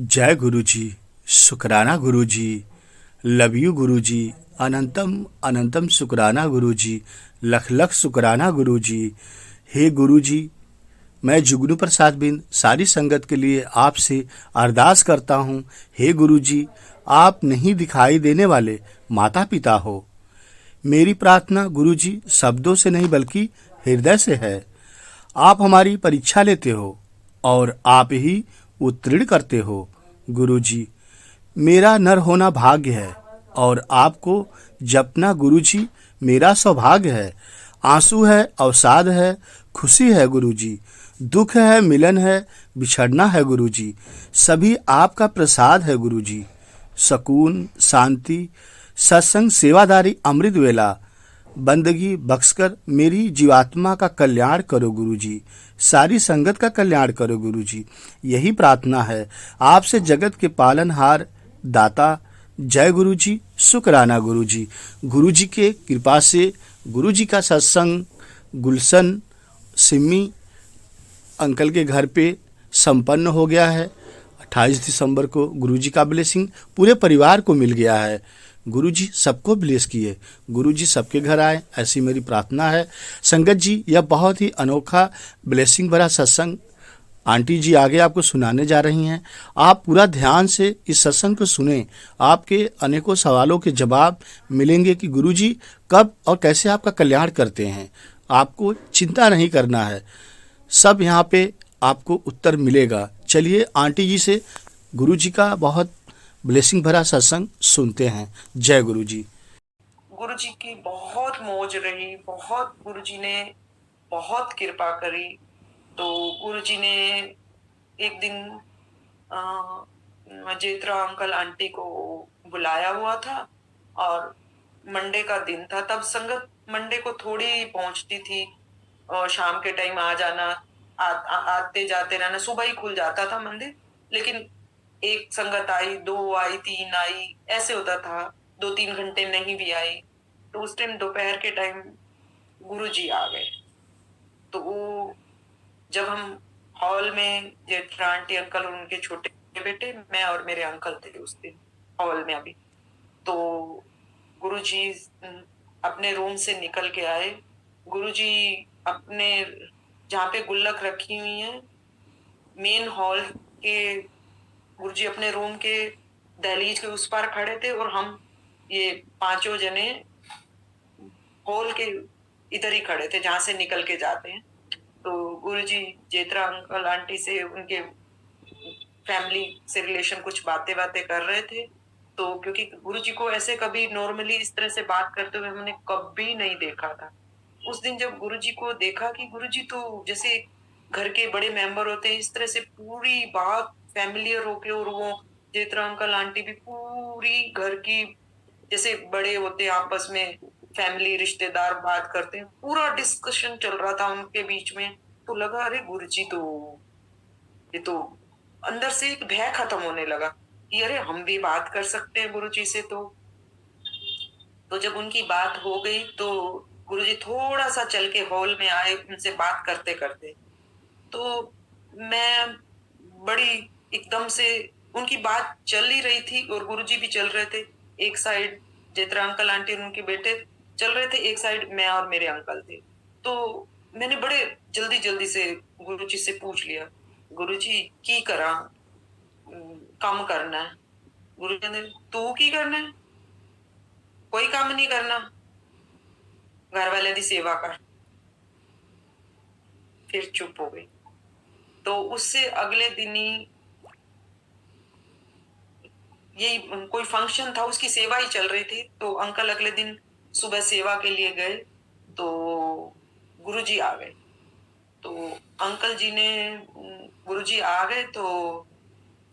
जय गुरु जी। शुक्राना गुरु जी। Love you गुरु जी। अनंतम अनंतम शुक्राना गुरु जी। लख लख शुक्राना गुरु जी। हे गुरु जी, मैं जुगनू प्रसाद बिंद सारी संगत के लिए आपसे अरदास करता हूँ। हे गुरु जी, आप नहीं दिखाई देने वाले माता पिता हो। मेरी प्रार्थना गुरु जी शब्दों से नहीं बल्कि हृदय से है। आप हमारी परीक्षा लेते हो और आप ही उत्तीर्ण करते हो। गुरु जी, मेरा नर होना भाग्य है और आपको जपना गुरु जी मेरा सौभाग्य है। आंसू है, अवसाद है, खुशी है गुरु जी, दुख है, मिलन है, बिछड़ना है गुरु जी, सभी आपका प्रसाद है गुरु जी। सकून, शांति, सत्संग, सेवादारी, अमृत वेला, बंदगी बख्शकर मेरी जीवात्मा का कल्याण करो गुरु जी। सारी संगत का कल्याण करो गुरु जी। यही प्रार्थना है आपसे, जगत के पालनहार दाता। जय गुरु जी। शुक्राना गुरु जी। गुरु जी के कृपा से गुरु जी का सत्संग गुलशन सिमी अंकल के घर पे संपन्न हो गया है। 28 दिसंबर को गुरुजी का ब्लेसिंग पूरे परिवार को मिल गया है। गुरुजी सबको ब्लेस किए, गुरुजी सबके घर आए, ऐसी मेरी प्रार्थना है। संगत जी, यह बहुत ही अनोखा ब्लेसिंग भरा सत्संग आंटी जी आगे आपको सुनाने जा रही हैं। आप पूरा ध्यान से इस सत्संग को सुने। आपके अनेकों सवालों के जवाब मिलेंगे कि गुरुजी कब और कैसे आपका कल्याण करते हैं। आपको चिंता नहीं करना है, सब यहाँ पे आपको उत्तर मिलेगा। चलिए आंटी जी से गुरु जी का बहुत ब्लेसिंग भरा सत्संग सुनते हैं। जय गुरु जी। गुरु जी की बहुत मौज रही, बहुत गुरु जी ने बहुत कृपा करी। तो गुरु जी ने एक दिन जेत्रा अंकल आंटी को बुलाया हुआ था और मंडे का दिन था। तब संगत मंडे को थोड़ी पहुंचती थी और शाम के टाइम आ जाना, आते जाते रहना। सुबह ही खुल जाता था मंदिर, लेकिन एक संगत आई, दो आई, तीन आई, ऐसे होता था। 2-3 घंटे नहीं भी आई तो उस टाइम दोपहर के टाइम गुरु जी आ गए। तो वो जब हम हॉल में, जेठा आंटी अंकल और उनके छोटे बेटे, मैं और मेरे अंकल थे उस दिन हॉल में अभी। तो गुरुजी अपने रूम से निकल के आए। गुरुजी अपने, जहाँ पे गुल्लक रखी हुई है मेन हॉल के, गुरुजी अपने रूम के दहलीज के उस पार खड़े थे और हम ये पांचों जने हॉल के इधर ही खड़े थे जहां से निकल के जाते हैं। तो गुरुजी जेत्रा अंकल आंटी से, उनके फैमिली से रिलेशन कुछ बातें बातें कर रहे थे। तो क्योंकि गुरुजी को ऐसे कभी नॉर्मली इस तरह से बात करते हुए हमने कभी नहीं देखा था। उस दिन जब गुरुजी को देखा कि गुरुजी तो जैसे घर के बड़े मेंबर होते हैं, इस तरह से पूरी बात फैमिलियर होके, और वो जेठा अंकल आंटी भी पूरी घर की जैसे बड़े होते हैं आपस में, फैमिली रिश्तेदार बात करते हैं, पूरा डिस्कशन चल रहा था उनके बीच में। तो लगा अरे गुरुजी तो, ये तो अंदर से एक भय खत्म होने लगा कि अरे हम भी बात कर सकते हैं गुरुजी से। तो जब उनकी बात हो गई तो गुरुजी थोड़ा सा चल के हॉल में आए उनसे बात करते करते। तो मैं बड़ी एकदम से, उनकी बात चल ही रही थी और गुरुजी भी चल रहे थे। एक साइड जेतरा अंकल आंटी और उनके बेटे चल रहे थे, एक साइड मैं और मेरे अंकल थे। तो मैंने बड़े जल्दी जल्दी से गुरुजी से पूछ लिया, गुरुजी की करा, काम करना है। गुरु कहते तू की करना है, कोई काम नहीं करना, घर वाले दी सेवा कर। फिर चुप हो गई। तो उससे अगले दिन ही यही कोई फंक्शन था, उसकी सेवा ही चल रही थी। तो अंकल अगले दिन सुबह सेवा के लिए गए तो गुरुजी आ गए। तो अंकल जी ने, गुरुजी आ गए तो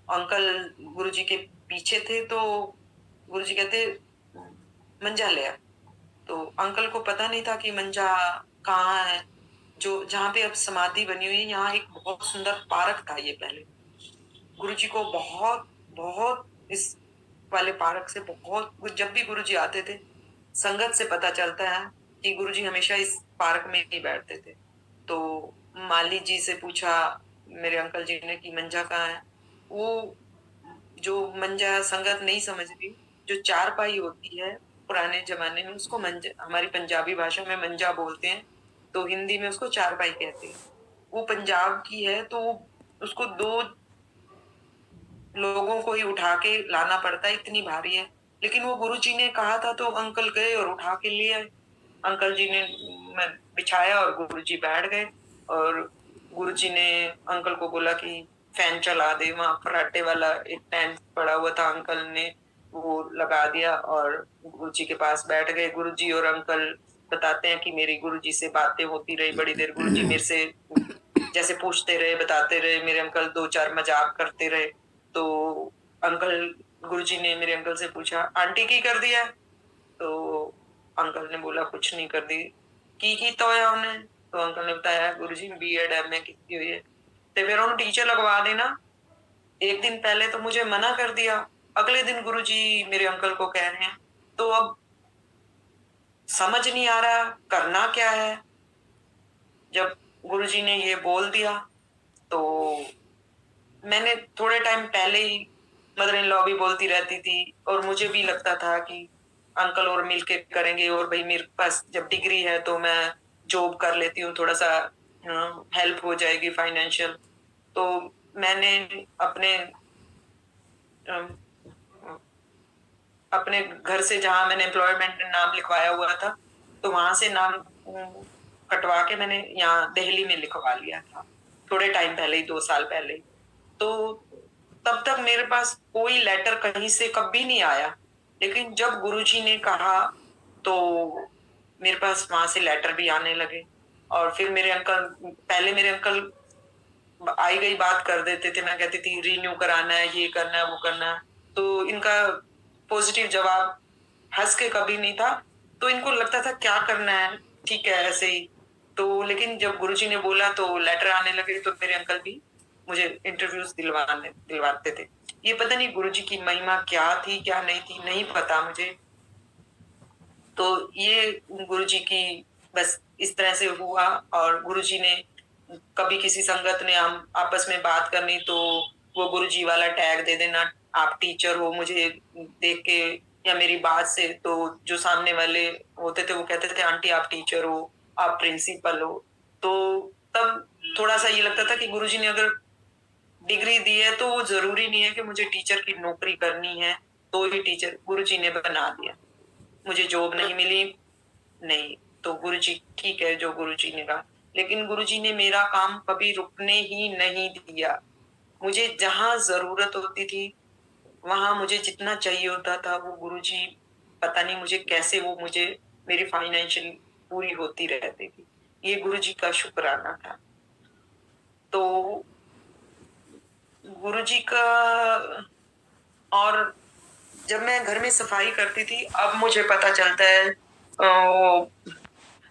अंकल गुरुजी के पीछे थे। तो गुरुजी कहते मंजा ले आ। तो अंकल को पता नहीं था कि मंजा कहाँ है। जो जहाँ पे अब समाधि बनी हुई है, यहाँ एक बहुत सुंदर पार्क था ये पहले। गुरुजी को बहुत बहुत इस वाले पार्क से बहुत, जब भी गुरुजी आते थे संगत से पता चलता है कि गुरुजी हमेशा इस पार्क में ही बैठते थे। तो माली जी से पूछा मेरे अंकल जी ने कि मंजा कहाँ है। वो जो मंजा संगत नहीं समझ रही, जो चारपाई होती है पुराने जमाने में उसको मंजा, हमारी पंजाबी भाषा में मंजा बोलते हैं, तो हिंदी में उसको चारपाई कहते हैं। वो पंजाब की है, तो उसको दो लोगों को ही उठा के लाना पड़ता है, इतनी भारी है। लेकिन वो गुरुजी ने कहा था तो अंकल गए और उठा के ले आए। अंकल जी ने बिछाया और गुरुजी बैठ गए, और गुरुजी ने अंकल को बोला कि फैन चला दे। वहां फराटे वाला एक टेंट पड़ा हुआ था, अंकल ने वो लगा दिया और गुरुजी के पास बैठ गए। गुरुजी और अंकल बताते हैं कि मेरी गुरुजी से बातें होती रही बड़ी देर। गुरुजी मेरे से जैसे पूछते रहे, बताते रहे, मेरे अंकल दो चार मजाक करते रहे। तो अंकल गुरुजी ने मेरे अंकल से पूछा, आंटी की कर दिया? तो अंकल ने बोला कुछ नहीं कर दी। की तो है उन्हें? तो अंकल ने बताया गुरुजी बीएड एमए की हुई है। तो फिर उन्होंने टीचर लगवा देना। एक दिन पहले तो मुझे मना कर दिया, अगले दिन गुरुजी मेरे अंकल को कह रहे हैं। तो अब समझ नहीं आ रहा करना क्या है। जब गुरुजी ने ये बोल दिया तो मैंने थोड़े टाइम पहले ही, मदर इन लॉ भी बोलती रहती थी और मुझे भी लगता था कि अंकल और मिलके करेंगे, और भाई मेरे पास जब डिग्री है तो मैं जॉब कर लेती हूँ, थोड़ा सा हेल्प हो जाएगी फाइनेंशियल। तो मैंने अपने अम, अपने घर से जहां मैंने एम्प्लॉयमेंट नाम लिखवाया हुआ था, तो वहां से नाम कटवा के मैंने यहाँ दिल्ली में लिखवा लिया था, थोड़े टाइम पहले ही, 2 साल पहले ही। तो तब तक मेरे पास कोई लेटर कहीं से कभी नहीं आया। लेकिन जब गुरुजी ने कहा तो मेरे पास वहां से लेटर भी आने लगे। और फिर मेरे अंकल, पहले मेरे अंकल आई गई बात कर देते थे, मैं कहती थी रीन्यू कराना है, ये करना है, वो करना है। तो इनका पॉजिटिव जवाब हंस के कभी नहीं था। तो इनको लगता था क्या करना है, ठीक है ऐसे ही। तो लेकिन जब गुरुजी ने बोला तो लेटर आने लगे, तो मेरे अंकल भी मुझे इंटरव्यूज दिलवाते थे। ये पता नहीं गुरुजी की महिमा क्या थी क्या नहीं थी, नहीं पता मुझे। तो ये गुरुजी की बस इस तरह से हुआ। और गुरुजी ने कभी किसी संगत ने हम आपस में बात करनी तो वो गुरुजी वाला टैग दे देना, आप टीचर हो, मुझे देख के या मेरी बात से तो जो सामने वाले होते थे वो कहते थे आंटी आप टीचर हो, आप प्रिंसिपल हो। तो तब थोड़ा सा ये लगता था कि गुरुजी ने अगर डिग्री दी है तो वो जरूरी नहीं है कि मुझे टीचर की नौकरी करनी है तो ही टीचर। गुरुजी ने बना दिया, मुझे जॉब नहीं मिली, नहीं तो गुरुजी ठीक है जो गुरुजी ने कहा। लेकिन गुरुजी ने मेरा काम कभी रुकने ही नहीं दिया। मुझे जहां जरूरत होती थी, वहां मुझे जितना चाहिए होता था वो गुरुजी, पता नहीं मुझे कैसे वो मुझे मेरी फाइनेंशियल पूरी होती रहती थी। ये गुरुजी का शुक्राना था। तो गुरुजी का। और जब मैं घर में सफाई करती थी, अब मुझे पता चलता है वो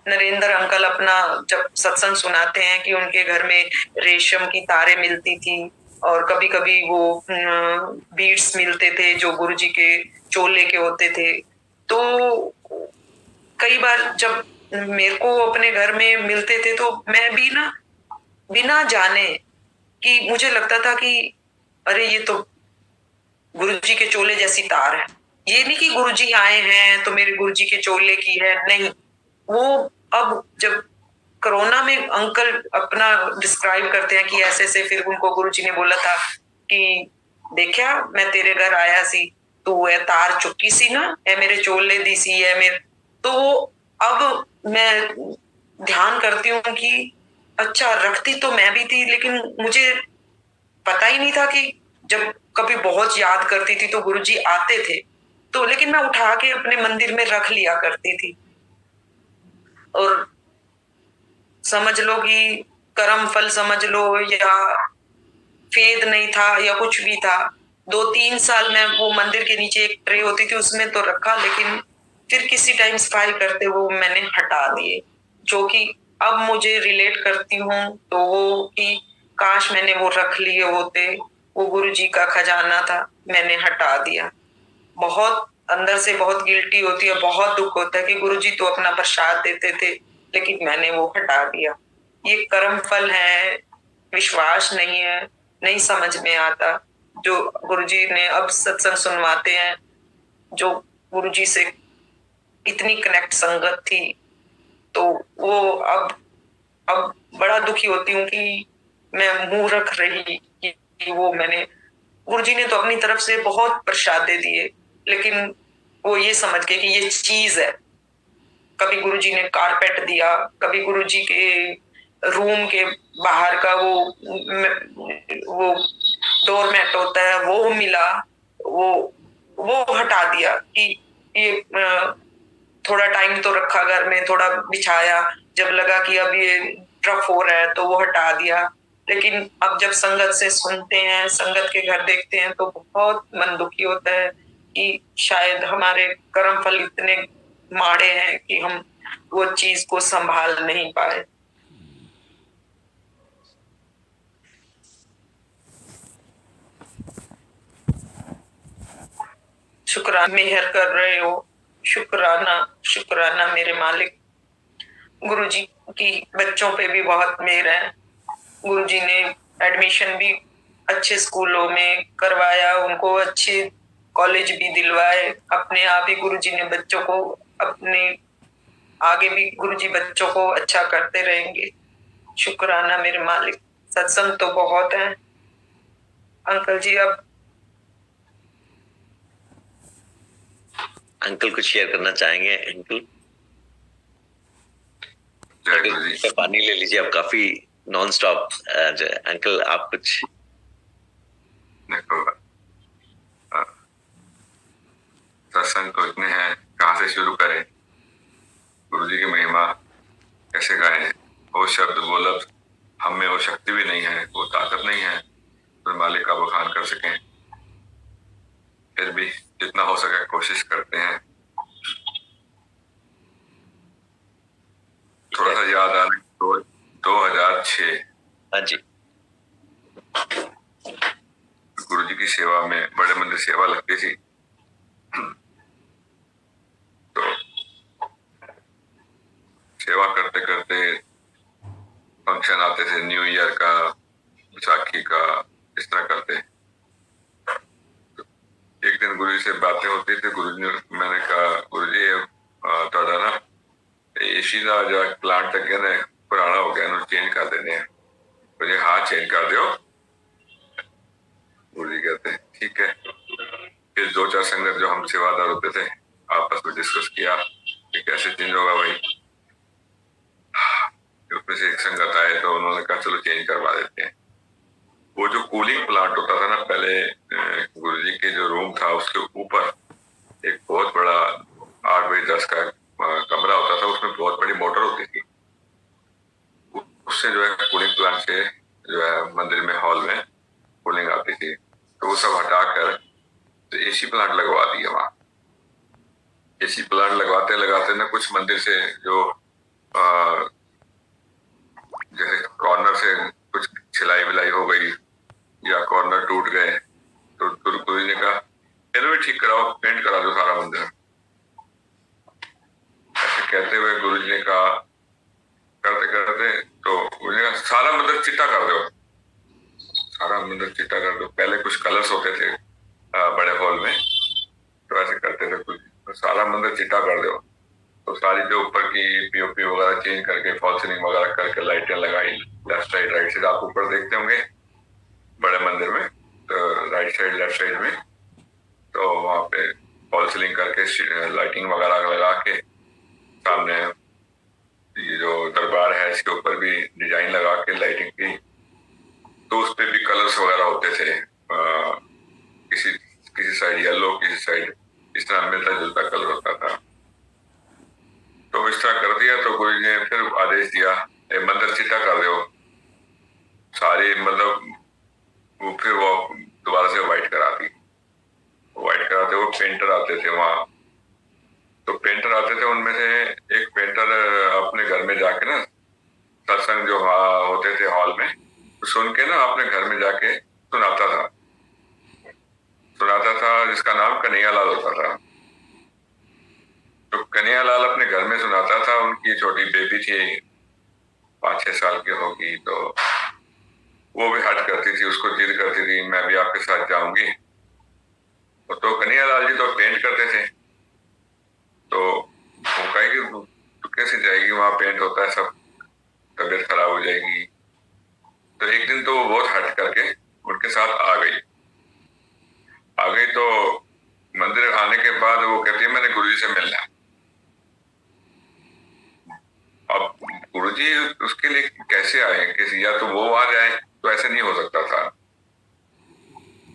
नरेंद्र अंकल अपना जब सत्संग सुनाते हैं कि उनके घर में रेशम की तारें मिलती थी, और कभी कभी वो बीड्स मिलते थे जो गुरुजी के चोले के होते थे। तो कई बार जब मेरे को अपने घर में मिलते थे तो मैं भी ना बिना जाने कि मुझे लगता था कि अरे ये तो गुरुजी के चोले जैसी तार है। ये नहीं कि गुरुजी आए हैं तो मेरे गुरुजी के चोले की है, नहीं। वो अब जब कोरोना में अंकल अपना डिस्क्राइब करते हैं कि ऐसे ऐसे, फिर उनको गुरुजी ने बोला था कि देखा मैं तेरे घर आया सी, तो ये तार चुकी सी ना, ये मेरे चोले दी सी है मेरे। तो अब मैं ध्यान करती हूँ कि अच्छा रखती तो मैं भी थी, लेकिन मुझे पता ही नहीं था कि जब कभी बहुत याद करती थी तो गुरुजी आते थे, तो लेकिन मैं उठा के अपने मंदिर में रख लिया करती थी। और समझ लो कि कर्म फल समझ लो, या फेद नहीं था या कुछ भी था। 2-3 साल में वो मंदिर के नीचे एक ट्रे होती थी उसमें तो रखा, लेकिन फिर किसी टाइम सफाई करते हुए मैंने हटा दिए। जो कि अब मुझे रिलेट करती हूँ तो वो कि काश मैंने वो रख लिए होते, वो गुरु जी का खजाना था, मैंने हटा दिया। बहुत अंदर से बहुत गिल्टी होती है, बहुत दुख होता है कि गुरुजी तो अपना प्रसाद देते थे लेकिन मैंने वो हटा दिया। ये कर्म फल है, विश्वास नहीं है, नहीं समझ में आता। जो गुरुजी ने अब सत्संग सुनवाते हैं, जो गुरुजी से इतनी कनेक्ट संगत थी, तो वो अब बड़ा दुखी होती हूँ कि मैं मुंह रख रही कि वो मैंने, गुरुजी ने तो अपनी तरफ से बहुत प्रसाद दे दिए, लेकिन वो ये समझ के कि ये चीज है। कभी गुरुजी ने कारपेट दिया, कभी गुरुजी के रूम के बाहर का वो डोरमेट होता है वो मिला, वो हटा दिया कि ये थोड़ा टाइम तो रखा घर में, थोड़ा बिछाया, जब लगा कि अब ये रफ हो रहा है तो वो हटा दिया। लेकिन अब जब संगत से सुनते हैं, संगत के घर देखते हैं, तो बहुत मन दुखी होता है कि शायद हमारे कर्म फल इतने माड़े हैं कि हम वो चीज को संभाल नहीं पाए। शुक्राना मेहर कर रहे हो, शुक्राना शुक्राना मेरे मालिक। गुरुजी की बच्चों पे भी बहुत मेहर है। गुरुजी ने एडमिशन भी अच्छे स्कूलों में करवाया, उनको अच्छे कॉलेज भी दिलवाए। अपने आप ही गुरुजी ने बच्चों को अपने आगे भी गुरुजी बच्चों को अच्छा करते रहेंगे। शुक्राना मेरे मालिक। सत्संग तो बहुत है अंकल जी। अब अंकल कुछ शेयर करना चाहेंगे? अंकल तो पानी ले लीजिए, आप काफी नॉन स्टॉप। अंकल आप कुछ देखो, सत्संग तो इतने हैं, कहाँ से शुरू करें? गुरुजी की महिमा कैसे गाएं? वो शब्द वो लफ्ज हम में वो शक्ति भी नहीं है, वो ताकत नहीं है तो मालिक का बखान कर सकें। फिर भी जितना हो सके कोशिश करते हैं। थोड़ा सा याद आ रहा है 2006। हाँ जी। गुरुजी की सेवा में बड़े मंदिर सेवा लगती थी, तो सेवा करते करते फंक्शन आते थे, न्यू ईयर का, विसाखी का, इस तरह करते। तो एक दिन गुरुजी से बातें होती थी। गुरुजी ने, मैंने कहा गुरुजी थोड़ा ना एसी का जो प्लांट लगे ना पुराना हो गया, चेंज कर देने हैं। मुझे हाँ चेंज कर दो। गुरुजी कहते हैं ठीक है। फिर 2-4 संगत जो हम सेवादार होते थे आपस में डिस्कस किया कि कैसे चेंज होगा भाई। उसमें से एक संगत आए तो उन्होंने कहा चलो चेंज करवा देते हैं। वो जो कूलिंग प्लांट होता था ना पहले, गुरुजी के जो रूम था उसके ऊपर एक बहुत बड़ा 8x10 का कमरा होता था, उसमें बहुत बड़ी मोटर होती थी। उससे जो है कूलिंग प्लांट से जो है मंदिर में हॉल में कूलिंग आती थी, तो वो सब हटाकर तो एसी प्लांट लगवा दिया वहां। एसी प्लांट लगाते लगाते ना कुछ मंदिर से जो जैसे कॉर्नर से कुछ छिलाई विलाई हो गई या कॉर्नर टूट गए, तो गुरु जी ने कहा इन्हें भी ठीक कराओ, पेंट करा दो सारा मंदिर। ऐसे कहते हुए गुरु जी ने कहा, करते करते तो गुरु जी ने कहा सारा मंदिर चिट्टा कर दो, सारा मंदिर चिट्टा कर दो। पहले कुछ कलर्स होते थे बड़े हॉल में, तो ऐसे करते थे कुछ, तो सारा मंदिर चिट्टा कर दो। तो सारी जो ऊपर की पीओपी वगैरह चेंज करके, फॉल सीलिंग वगैरह करके, लाइटें लगाई लेफ्ट साइड राइट साइड। आप ऊपर देखते होंगे बड़े मंदिर में, तो राइट साइड लेफ्ट साइड में, तो वहां पे फॉल सीलिंग करके लाइटिंग वगैरह लगा के, सामने ये जो दरबार है इसके ऊपर भी डिजाइन लगा के लाइटिंग की, तो उस पे भी कलर्स वगैरह होते थे। किसी साइड येलो, किसी साइड इस तरह मिलता जुलता कलर होता था। तो इस तरह कर दिया तो गुरु जी ने फिर आदेश दिया मंदिर चिट्टा कर दो सारी, मतलब वो फिर वो दोबारा से व्हाइट करा दी। व्हाइट कराते वो पेंटर आते थे वहां, तो पेंटर आते थे, उनमें से एक पेंटर अपने घर में जाके ना सत्संग जो होते थे हॉल में, तो सुन के ना अपने घर में जाके सुनाता था, जिसका नाम कन्हैयालाल होता था। तो कन्हैयालाल अपने घर में सुनाता था, उनकी छोटी बेबी थी 5-6 साल की होगी, तो वो भी हट करती थी, उसको जिद करती थी मैं भी आपके साथ जाऊंगी। तो कन्हैयालाल जी तो पेंट करते थे, तो वो कहेगी तो कैसे जाएगी, वहां पेंट होता है, सब तबीयत खराब हो जाएगी। तो एक दिन तो वो बहुत हट करके उनके साथ आ गई। तो मंदिर आने के बाद वो कहती है मैंने गुरुजी से मिलना है। अब गुरुजी उसके लिए कैसे आए, कैसे, या तो वो आ जाए, तो ऐसे नहीं हो सकता था।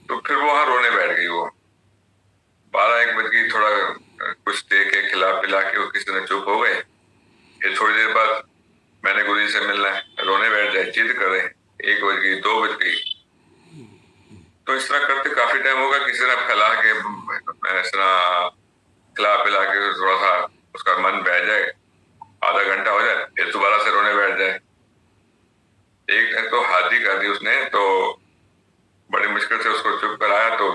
तो फिर वो वहां रोने बैठ गई। वो 12-1 बज गई, थोड़ा कुछ दे के खिला पिला के वो किसी ने चुप हो गए। फिर थोड़ी देर बाद मैंने गुरुजी से मिलना है, रोने बैठ जाए, जिद करे। 1 बज गई, 2 बज गई। तो इस तरह करते काफी टाइम होगा, किसी ने फैला के इस तरह खिला पिला के थोड़ा सा उसका मन बह जाए, आधा घंटा हो जाए, फिर दोबारा से रोने बैठ जाए। एक ने तो हाथ ही कर दी उसने, तो बड़ी मुश्किल से उसको चुप कराया। तो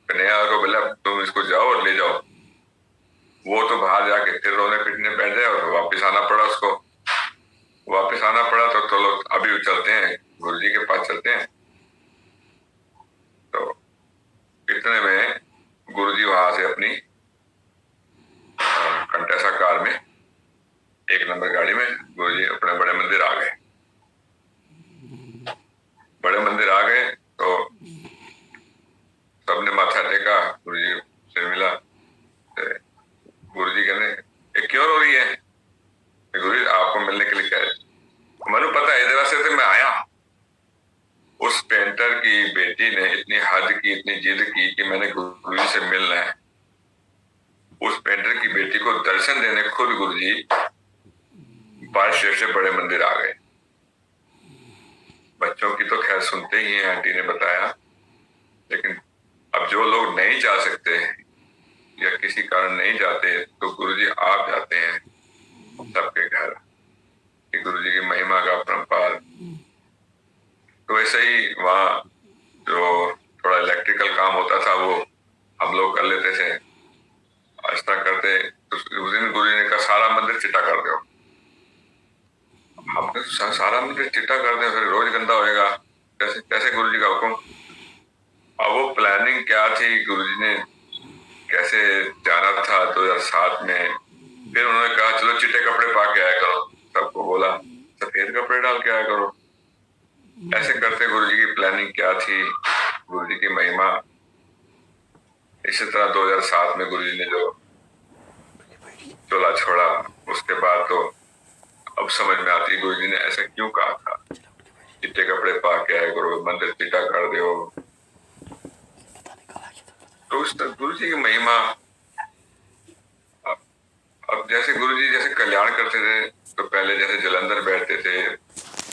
कन्हैया को बोला तुम इसको जाओ और ले जाओ। वो तो बाहर जाके फिर रोने पीटने बैठ जाए और वापिस आना पड़ा उसको। वापिस आना पड़ा तो चलो अभी चलते हैं, गुरुजी के पास चलते हैं। तो इतने में गुरुजी वहां से अपनी कंटेसा कार में, 1 नंबर गाड़ी में, गुरुजी अपने बड़े मंदिर आ गए। बड़े मंदिर आ गए तो सबने माथा टेका, गुरुजी से मिला। गुरुजी कहने ये क्यों रो रही है? गुरुजी आपको मिलने के लिए कह रहे, मैंने पता है इधर से तो मैं आया। उस पेंटर की बेटी ने इतनी हद की, इतनी जिद की कि मैंने गुरुजी से मिलना है। उस पेंटर की बेटी को दर्शन देने खुद गुरुजी 22 शहर से बड़े मंदिर आ गए। बच्चों की तो खैर सुनते ही हैं, आंटी ने बताया, लेकिन अब जो लोग नहीं जा सकते या किसी कारण नहीं जाते तो गुरुजी आप जाते हैं सबके घर, कि गुरुजी की महिमा का परंपार। तो ऐसे ही वहाँ जो थोड़ा इलेक्ट्रिकल काम होता था वो हम लोग कर लेते थे। इस तरह करते तो उस दिन गुरुजी ने कहा सारा मंदिर चिट्टा कर दो। हमने सारा मंदिर चिट्टा कर दे, फिर रोज गंदा होएगा, कैसे कैसे गुरुजी का हुक्म। अब वो प्लानिंग क्या थी, गुरुजी ने कैसे जाना था 2007 में। फिर उन्होंने कहा चलो चिट्टे कपड़े पा के आया करो, सबको बोला सफेद कपड़े डाल के आया करो। ऐसे करते गुरुजी की प्लानिंग क्या थी, गुरुजी की महिमा। इसी तरह 2007 में गुरुजी ने जो चोला छोड़ा, उसके बाद तो अब समझ में आती गुरुजी ने ऐसा क्यों कहा था, चिट्टे कपड़े पा के आया करो, मंदिर चिट्टा कर दो। तो उस गुरुजी की महिमा। अब जैसे गुरुजी जैसे कल्याण करते थे, तो पहले जैसे जलंधर बैठते थे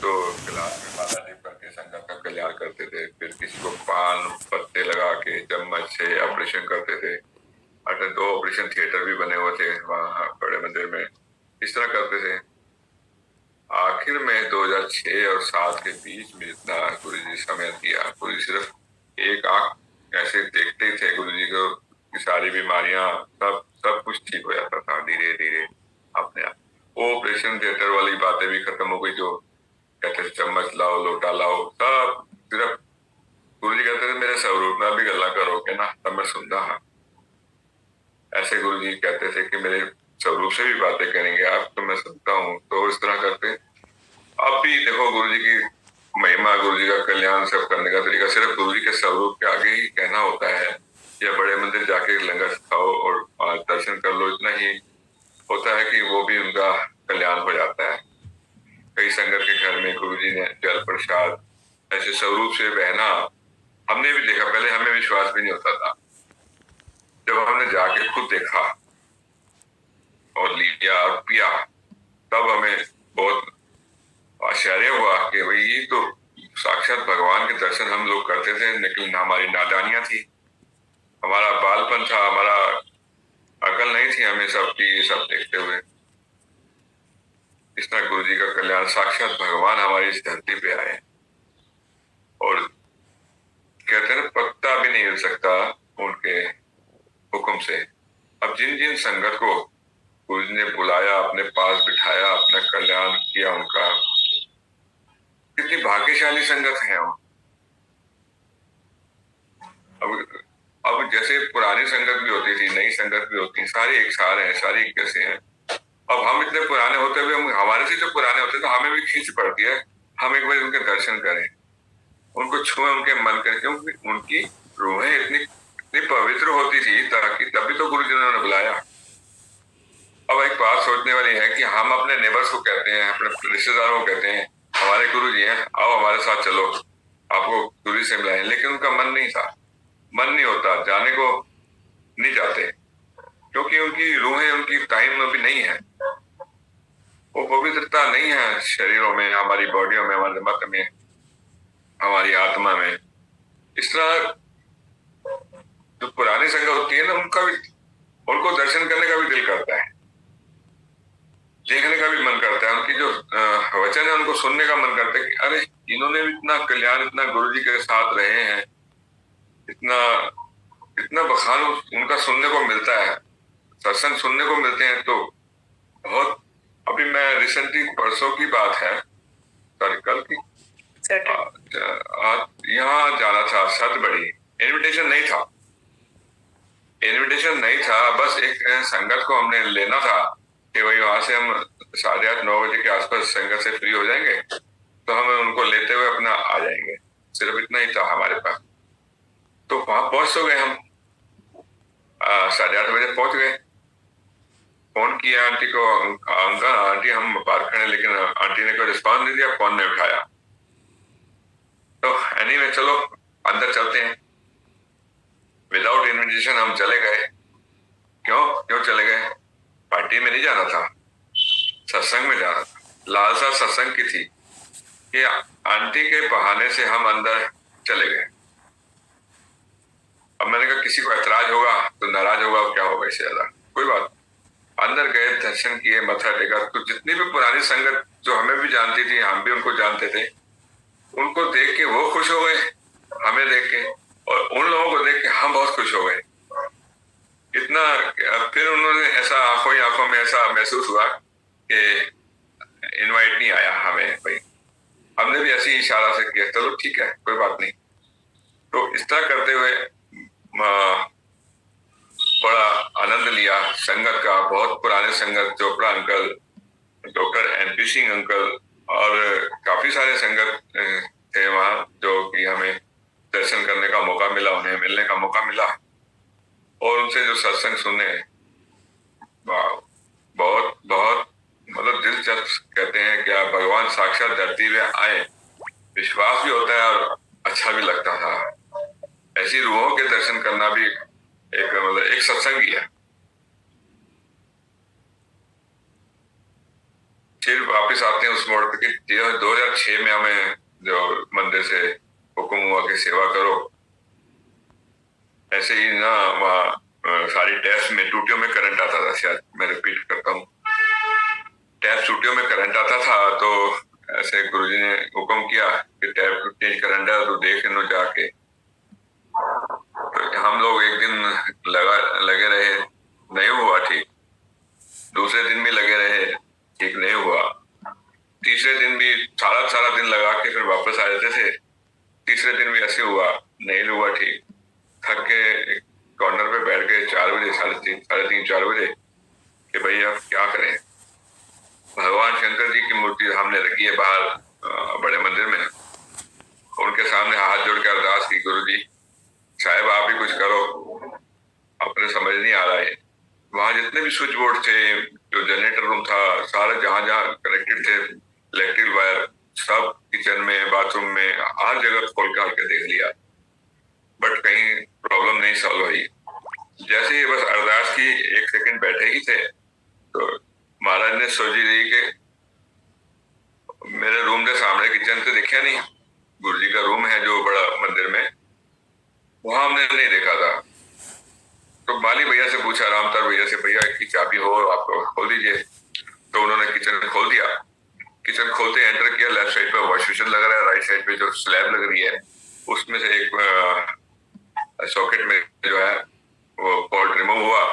तो गिलास में माला टिप करके संगत का कल्याण करते थे। फिर किसी को पान पत्ते लगा के चम्मच से ऑपरेशन करते थे। 2 ऑपरेशन थिएटर भी बने हुए थे वहां बड़े मंदिर में, इस तरह करते थे। आखिर में 2006 और 7 के बीच में इतना गुरुजी समय दिया। गुरुजी सिर्फ एक आंख ऐसे देखते ही थे गुरुजी को, सारी बीमारियां सब कुछ ठीक हो जाता था धीरे धीरे अपने आप। वो ऑपरेशन थिएटर वाली बातें भी खत्म हो गई, जो कहते थे चम्मच लाओ लोटा लाओ, सब सिर्फ गुरुजी कहते थे मेरे स्वरूप में भी गल्ला करोगे ना तब मैं सुनता। हाँ, ऐसे गुरुजी कहते थे कि मेरे स्वरूप से भी बातें करेंगे आप तो मैं सुनता हूँ। तो इस तरह करते। अब भी देखो गुरुजी की महिमा, गुरुजी का कल्याण सब करने का तरीका सिर्फ गुरुजी के स्वरूप के आगे ही कहना होता है, या बड़े मंदिर जाके लंगर खाओ और दर्शन कर लो, इतना ही होता है कि वो भी उनका कल्याण हो जाता है। कई संगत के घर में गुरुजी ने जल प्रसाद ऐसे स्वरूप से बहना हमने भी देखा। पहले हमें विश्वास भी नहीं होता था, जब हमने जाके खुद देखा और लिया और पिया तब हमें बहुत आश्चर्य हुआ कि भाई ये तो साक्षात भगवान के दर्शन हम लोग करते थे, लेकिन हमारी नादानियां थी, हमारा बालपन था, हमारा अकल नहीं थी हमें सबकी सब देखते हुए। इस तरह गुरुजी का कल्याण, साक्षात भगवान हमारी इस धरती पे आए और कहते हैं पत्ता भी नहीं हिल सकता उनके हुक्म से। अब जिन जिन संगत को गुरुजी ने बुलाया, अपने पास बिठाया, अपना कल्याण किया उनका, कितनी भाग्यशाली संगत है वो। अब जैसे पुरानी संगत भी होती थी, नई संगत भी होती है, सारी एक सार है, सारी एक जैसे हैं। अब हम इतने पुराने होते हुए हम हमारे से जो पुराने होते तो हमें भी खींच पड़ती है हम एक बार उनके दर्शन करें, उनको छुएं, उनके मन करें, क्योंकि उनकी रूहें इतनी पवित्र होती थी ताकि तभी तो गुरु जी ने उन्हें बुलाया। अब एक बात सोचने वाली है कि हम अपने नेबर्स को कहते हैं, अपने रिश्तेदारों को कहते हैं हमारे गुरु जी हैं, आओ हमारे साथ चलो, आपको गुरु से बुलाएं, लेकिन उनका मन नहीं था, मन नहीं होता, जाने को नहीं चाहते, क्योंकि उनकी रूहें उनकी टाइम में भी नहीं है, वो पवित्रता नहीं है शरीरों में, हमारी बॉडियों में, हमारे मत में, हमारी आत्मा में। इस तरह जो पुरानी संगत होती है ना, उनको दर्शन करने का भी दिल करता है, देखने का भी मन करता है, उनकी जो वचन है उनको सुनने का मन करता है कि अरे इन्होंने भी इतना कल्याण, इतना गुरु जी के साथ रहे हैं, इतना इतना बखान उनका सुनने को मिलता है, सत्संग सुनने को मिलते हैं। तो बहुत, अभी मैं रिसेंटली परसों की बात है, सॉरी कल की, यहाँ जाना था सतबड़ी, इनविटेशन नहीं था, बस एक संगत को हमने लेना था कि भाई वहां से हम 8:30-9 बजे के आसपास संगत से फ्री हो जाएंगे तो हम उनको लेते हुए अपना आ जाएंगे, सिर्फ इतना ही था हमारे पास। तो वहां पहुंच तो गए हम, 8:30 बजे पहुंच गए, फोन किया आंटी को, अंकल आंटी हम बाहर खड़े, लेकिन आंटी ने कोई रिस्पॉन्स नहीं दिया, फोन नहीं उठाया। तो एनीवे चलो अंदर चलते हैं, विदाउट इनविटेशन हम चले गए। क्यों चले गए? पार्टी में नहीं जाना था, सत्संग में जाना था। लालसा सत्संग की थी कि आंटी के बहाने से हम अंदर चले गए। अब मैंने कहा किसी को ऐतराज होगा तो नाराज होगा, क्या होगा इससे ज्यादा, कोई बात। अंदर गए, दर्शन किए, मत्था टेका। तो जितनी भी पुरानी संगत जो हमें भी जानती थी, हम भी उनको जानते थे, उनको देख के वो खुश हो गए, हमें देख के, और उन लोगों को देख के हम बहुत खुश हो गए। इतना फिर उन्होंने ऐसा आंखों में ऐसा महसूस हुआ कि इनवाइट नहीं आया हमें, भाई हमने भी ऐसी इशारा से किया, चलो ठीक है कोई बात नहीं। तो इस तरह करते हुए बड़ा आनंद लिया संगत का। बहुत पुराने संगत, Chopra uncle, doctor NP Singh uncle और काफी सारे संगत थे वहां, जो कि हमें दर्शन करने का मौका मिला, उन्हें मिलने का मौका मिला, और उनसे जो सत्संग सुने, बहुत बहुत मतलब दिलचस्प। कहते हैं क्या भगवान साक्षात धरती में आए, विश्वास भी होता है और अच्छा भी लगता था। ऐसी रूहों के दर्शन करना भी एक मतलब एक सत्संग ही है। फिर वापिस आते हैं उस मोड़ पे कि 2006 में हमें जो मंदिर से हुक्म हुआ कि सेवा करो। ऐसे ही ना वहाँ सारी टैप्स में टूटियों में करंट आता था, शायद मैं रिपीट करता हूँ, टैप टूटियों में करंट आता था। तो ऐसे गुरुजी ने हुक्म किया कि टैप चेंज करंट है तो देख लो जाके। तो हम लोग एक दिन लगे रहे, नहीं हुआ ठीक, दूसरे दिन भी लगे रहे, ठीक नहीं हुआ, तीसरे दिन भी सारा दिन लगा के फिर वापस आ जाते थे। तीसरे दिन भी ऐसे हुआ, नहीं हुआ ठीक, थक के एक कॉर्नर पे बैठ गए 4 बजे, 3:30 4 बजे कि भाई अब क्या करें। भगवान शंकर जी की मूर्ति हमने रखी है बाहर बड़े मंदिर में, उनके सामने हाथ जोड़ के अरदास की, गुरु जी साहब आप ही कुछ करो, अपने समझ नहीं आ रहा है। वहां जितने भी स्विच बोर्ड थे, जो जनरेटर रूम था, सारे जहां कनेक्टेड थे, इलेक्ट्रिक वायर सब किचन में, बाथरूम में, हर जगह खोल के देख लिया, बट कहीं प्रॉब्लम नहीं सॉल्व हुई। जैसे ही बस अरदास की 1 सेकंड बैठे ही थे तो महाराज ने सोची दी कि मेरे रूम के सामने किचन से देखा नहीं, गुरुजी का रूम है जो बड़ा मंदिर में, वहां हमने नहीं देखा था। तो माली भैया से पूछा, रामतर भैया से, भैया की चाबी हो आपको खोल दीजिए। तो उन्होंने किचन खोल दिया। किचन खोलते एंटर किया, लेफ्ट साइड पे वॉश बेसिन लग रहा है, राइट साइड पे जो स्लैब लग रही है उसमें से एक सॉकेट में जो है वो बोल्ट रिमूव हुआ।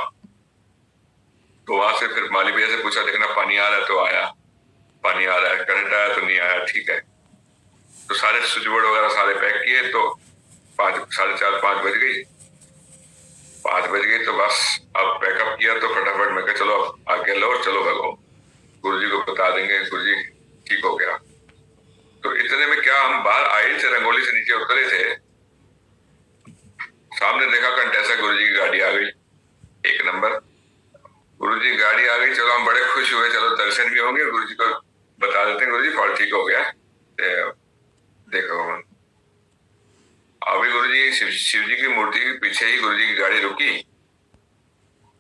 तो वहां से फिर माली भैया से पूछा, देखना पानी आ रहा है, तो आया, पानी आ रहा है, करंट आया तो नहीं आया, ठीक है। तो सारे स्विच बोर्ड वगैरह सारे पैक किए, तो 4:30 5 बज गई। 5 बज गई तो बस अब पैकअप किया तो फटाफट मैं कहा चलो अब आगे लो और चलो भगो, गुरुजी को बता देंगे, गुरुजी ठीक हो गया। तो इतने में क्या, हम बाहर आए थे, रंगोली से नीचे उतरे थे, सामने देखा कंटेसा गुरुजी की गाड़ी आ गई, 1 नंबर। गुरुजी की गाड़ी आ गई, चलो हम बड़े खुश हुए, चलो दर्शन भी होंगे, गुरुजी को बता देते हैं गुरुजी फॉल्ट ठीक हो गया। देखो अभी गुरुजी शिव जी की मूर्ति के पीछे ही गुरुजी की गाड़ी रुकी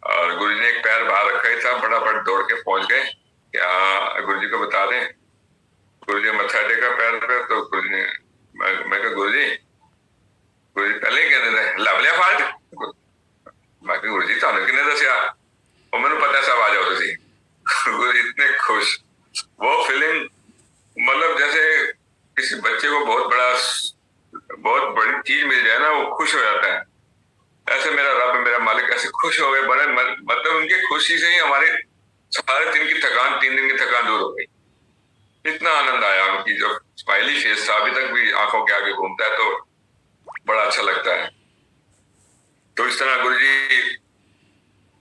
और गुरुजी ने एक पैर बाहर रखा ही था, फटाफट दौड़ के पहुंच गए, क्या गुरुजी को बता दें। गुरुजी मत्था टेका पैर पे, तो गुरुजी ने मैं कहा गुरुजी पहले ही कहने थे लव लिया फाल्ट, मैं कहा गुरुजी थानू किने दसिया, और मैंने पता सब आ जाओ तुसी। गुरुजी इतने खुश, वो फीलिंग मतलब जैसे किसी बच्चे को बहुत बड़ी चीज मिल जाए ना, वो खुश हो जाता है। ऐसे मेरा रब, मेरा मालिक ऐसे खुश हो गए, बड़े मतलब उनकी खुशी से ही हमारे सारे दिन की थकान, 3 दिन की थकान दूर हो गई। इतना आनंद आया, उनकी जो स्माइली फेस था अभी तक भी आंखों के आगे घूमता है, तो बड़ा अच्छा लगता है। तो इस तरह गुरुजी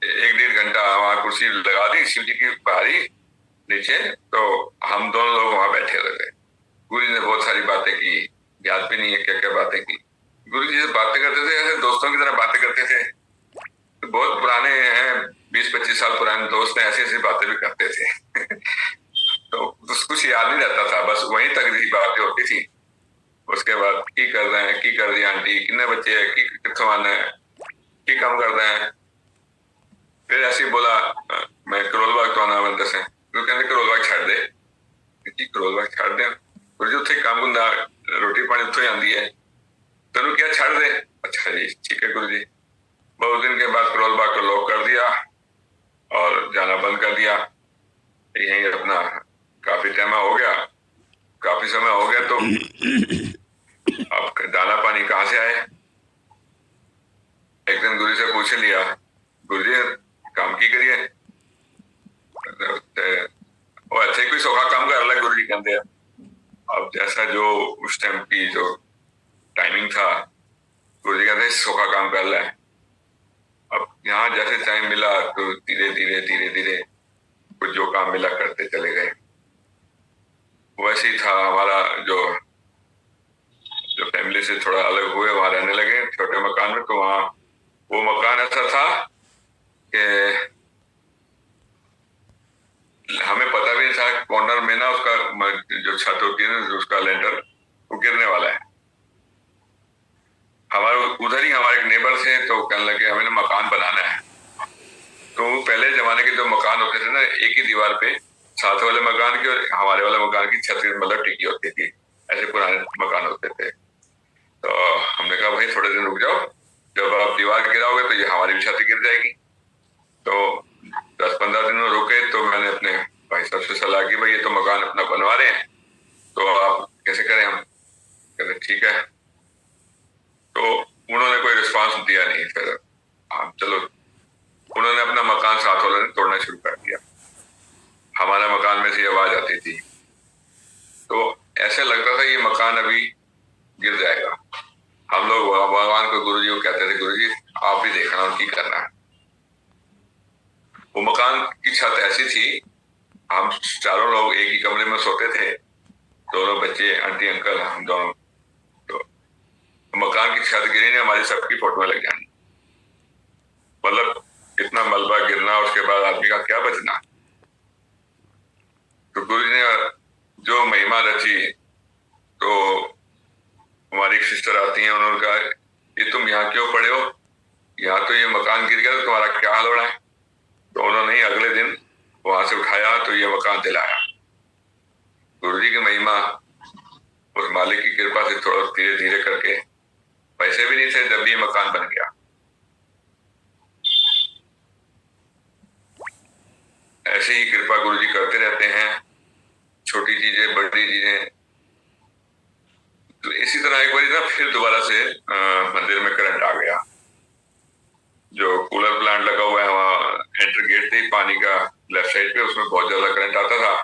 1-1.5 घंटा वहां कुर्सी लगा दी शिव जी की बाहरी नीचे, तो हम दोनों लोग वहां बैठे हुए थे। गुरुजी ने बहुत सारी बातें की, याद भी नहीं है क्या क्या बातें की। गुरुजी से बातें करते थे, ऐसे दोस्तों की तरह बातें करते थे। तो बहुत पुराने हैं, 20-25 साल पुराने दोस्त हैं, ऐसी ऐसी बातें भी करते थे। तो कुछ याद नहीं रहता था, बस वहीं तक ही बातें होती थी। उसके बाद की कर रहे हैं, की कर दी आंटी, कितने बच्चे है, की कितों आना है, की काम कर रहे हैं। फिर ऐसे ही बोला मैं करोल बाग तो आना बंदे से, तो कहते करोल बाग छड़ दे, करोल बाग छड़ दे, गुरुजी उत्थे काम होंदा, रोटी पानी उत्थों ही आंदी है, तेनू क्या छड़ दे। अच्छा जी ठीक है गुरुजी। बहुत दिन के बाद करोल बाग को लॉक कर दिया और जाना बंद कर दिया। यही अपना काफी टाइम हो गया, काफी समय हो गया, तो अब दाना पानी कहाँ से आए। एक दिन गुरु से पूछ लिया, गुरुजी काम की करिए, वो अच्छे कोई सौखा काम कर रहा, गुरुजी कहते हैं। अब जैसा जो उस टाइम की जो टाइमिंग था, गुरुजी कहते सौखा काम कर रहा है। अब यहाँ जैसे टाइम मिला तो धीरे धीरे कुछ जो काम मिला करते चले गए। वैसे ही था हमारा, जो फैमिली से थोड़ा अलग हुए, वहां रहने लगे छोटे मकान में। तो वहां वो मकान ऐसा था कि हमें पता भी नहीं था, कॉर्नर में ना उसका जो छत होती है ना, उसका लेंटर वो गिरने वाला है। हमारे उधर ही हमारे एक नेबर थे, तो कहने लगे हमें ना मकान बनाना है। तो पहले जमाने के जो मकान होते थे ना, एक ही दीवार पे साथ वाले मकान की और हमारे वाले मकान की छत मतलब टिकी होती थी, ऐसे पुराने मकान होते थे। तो हमने कहा भाई थोड़े दिन रुक जाओ, जब आप दीवार गिराओगे तो ये हमारी भी छत गिर जाएगी। तो 10-15 दिन में रुके, तो मैंने अपने भाई साहब से सलाह की, भाई ये तो मकान अपना बनवा रहे हैं, तो आप कैसे करें। हम कहते ठीक है। तो उन्होंने कोई रिस्पांस दिया नहीं। फिर हाँ चलो, उन्होंने अपना मकान साथ वाले ने तोड़ना शुरू कर दिया। हमारे मकान में से आवाज आती थी, तो ऐसे लगता था ये मकान अभी गिर जाएगा। हम लोग भगवान को, गुरुजी को कहते थे, गुरुजी आप भी देखना और की करना है। वो मकान की छत ऐसी थी, हम चारों लोग एक ही कमरे में सोते थे, दोनों बच्चे, आंटी अंकल, हम दोनों। तो मकान की छत गिरी ने हमारी सबकी फोटो लग जानी, मतलब इतना मलबा गिरना, उसके बाद आदमी का क्या बचना। तो गुरु जी ने जो महिमा रची, तो हमारी एक सिस्टर आती हैं, उन्होंने कहा ये तुम यहाँ क्यों पड़े हो, यहाँ तो ये मकान गिर गया, तो तुम्हारा क्या हाल हो रहा है। तो उन्होंने अगले दिन वहां से उठाया, तो ये मकान दिलाया। गुरु जी की महिमा, उस मालिक की कृपा से थोड़ा धीरे धीरे करके, पैसे भी नहीं थे जब भी ये मकान बन गया। ऐसे ही कृपा गुरु जी करते रहते हैं, छोटी चीजें बड़ी चीजें। तो इसी तरह एक बार ना फिर दोबारा से मंदिर में करंट आ गया। जो कूलर प्लांट लगा हुआ है वहां एंटर गेट थे पानी का लेफ्ट साइड पे, उसमें बहुत ज्यादा करंट आता था।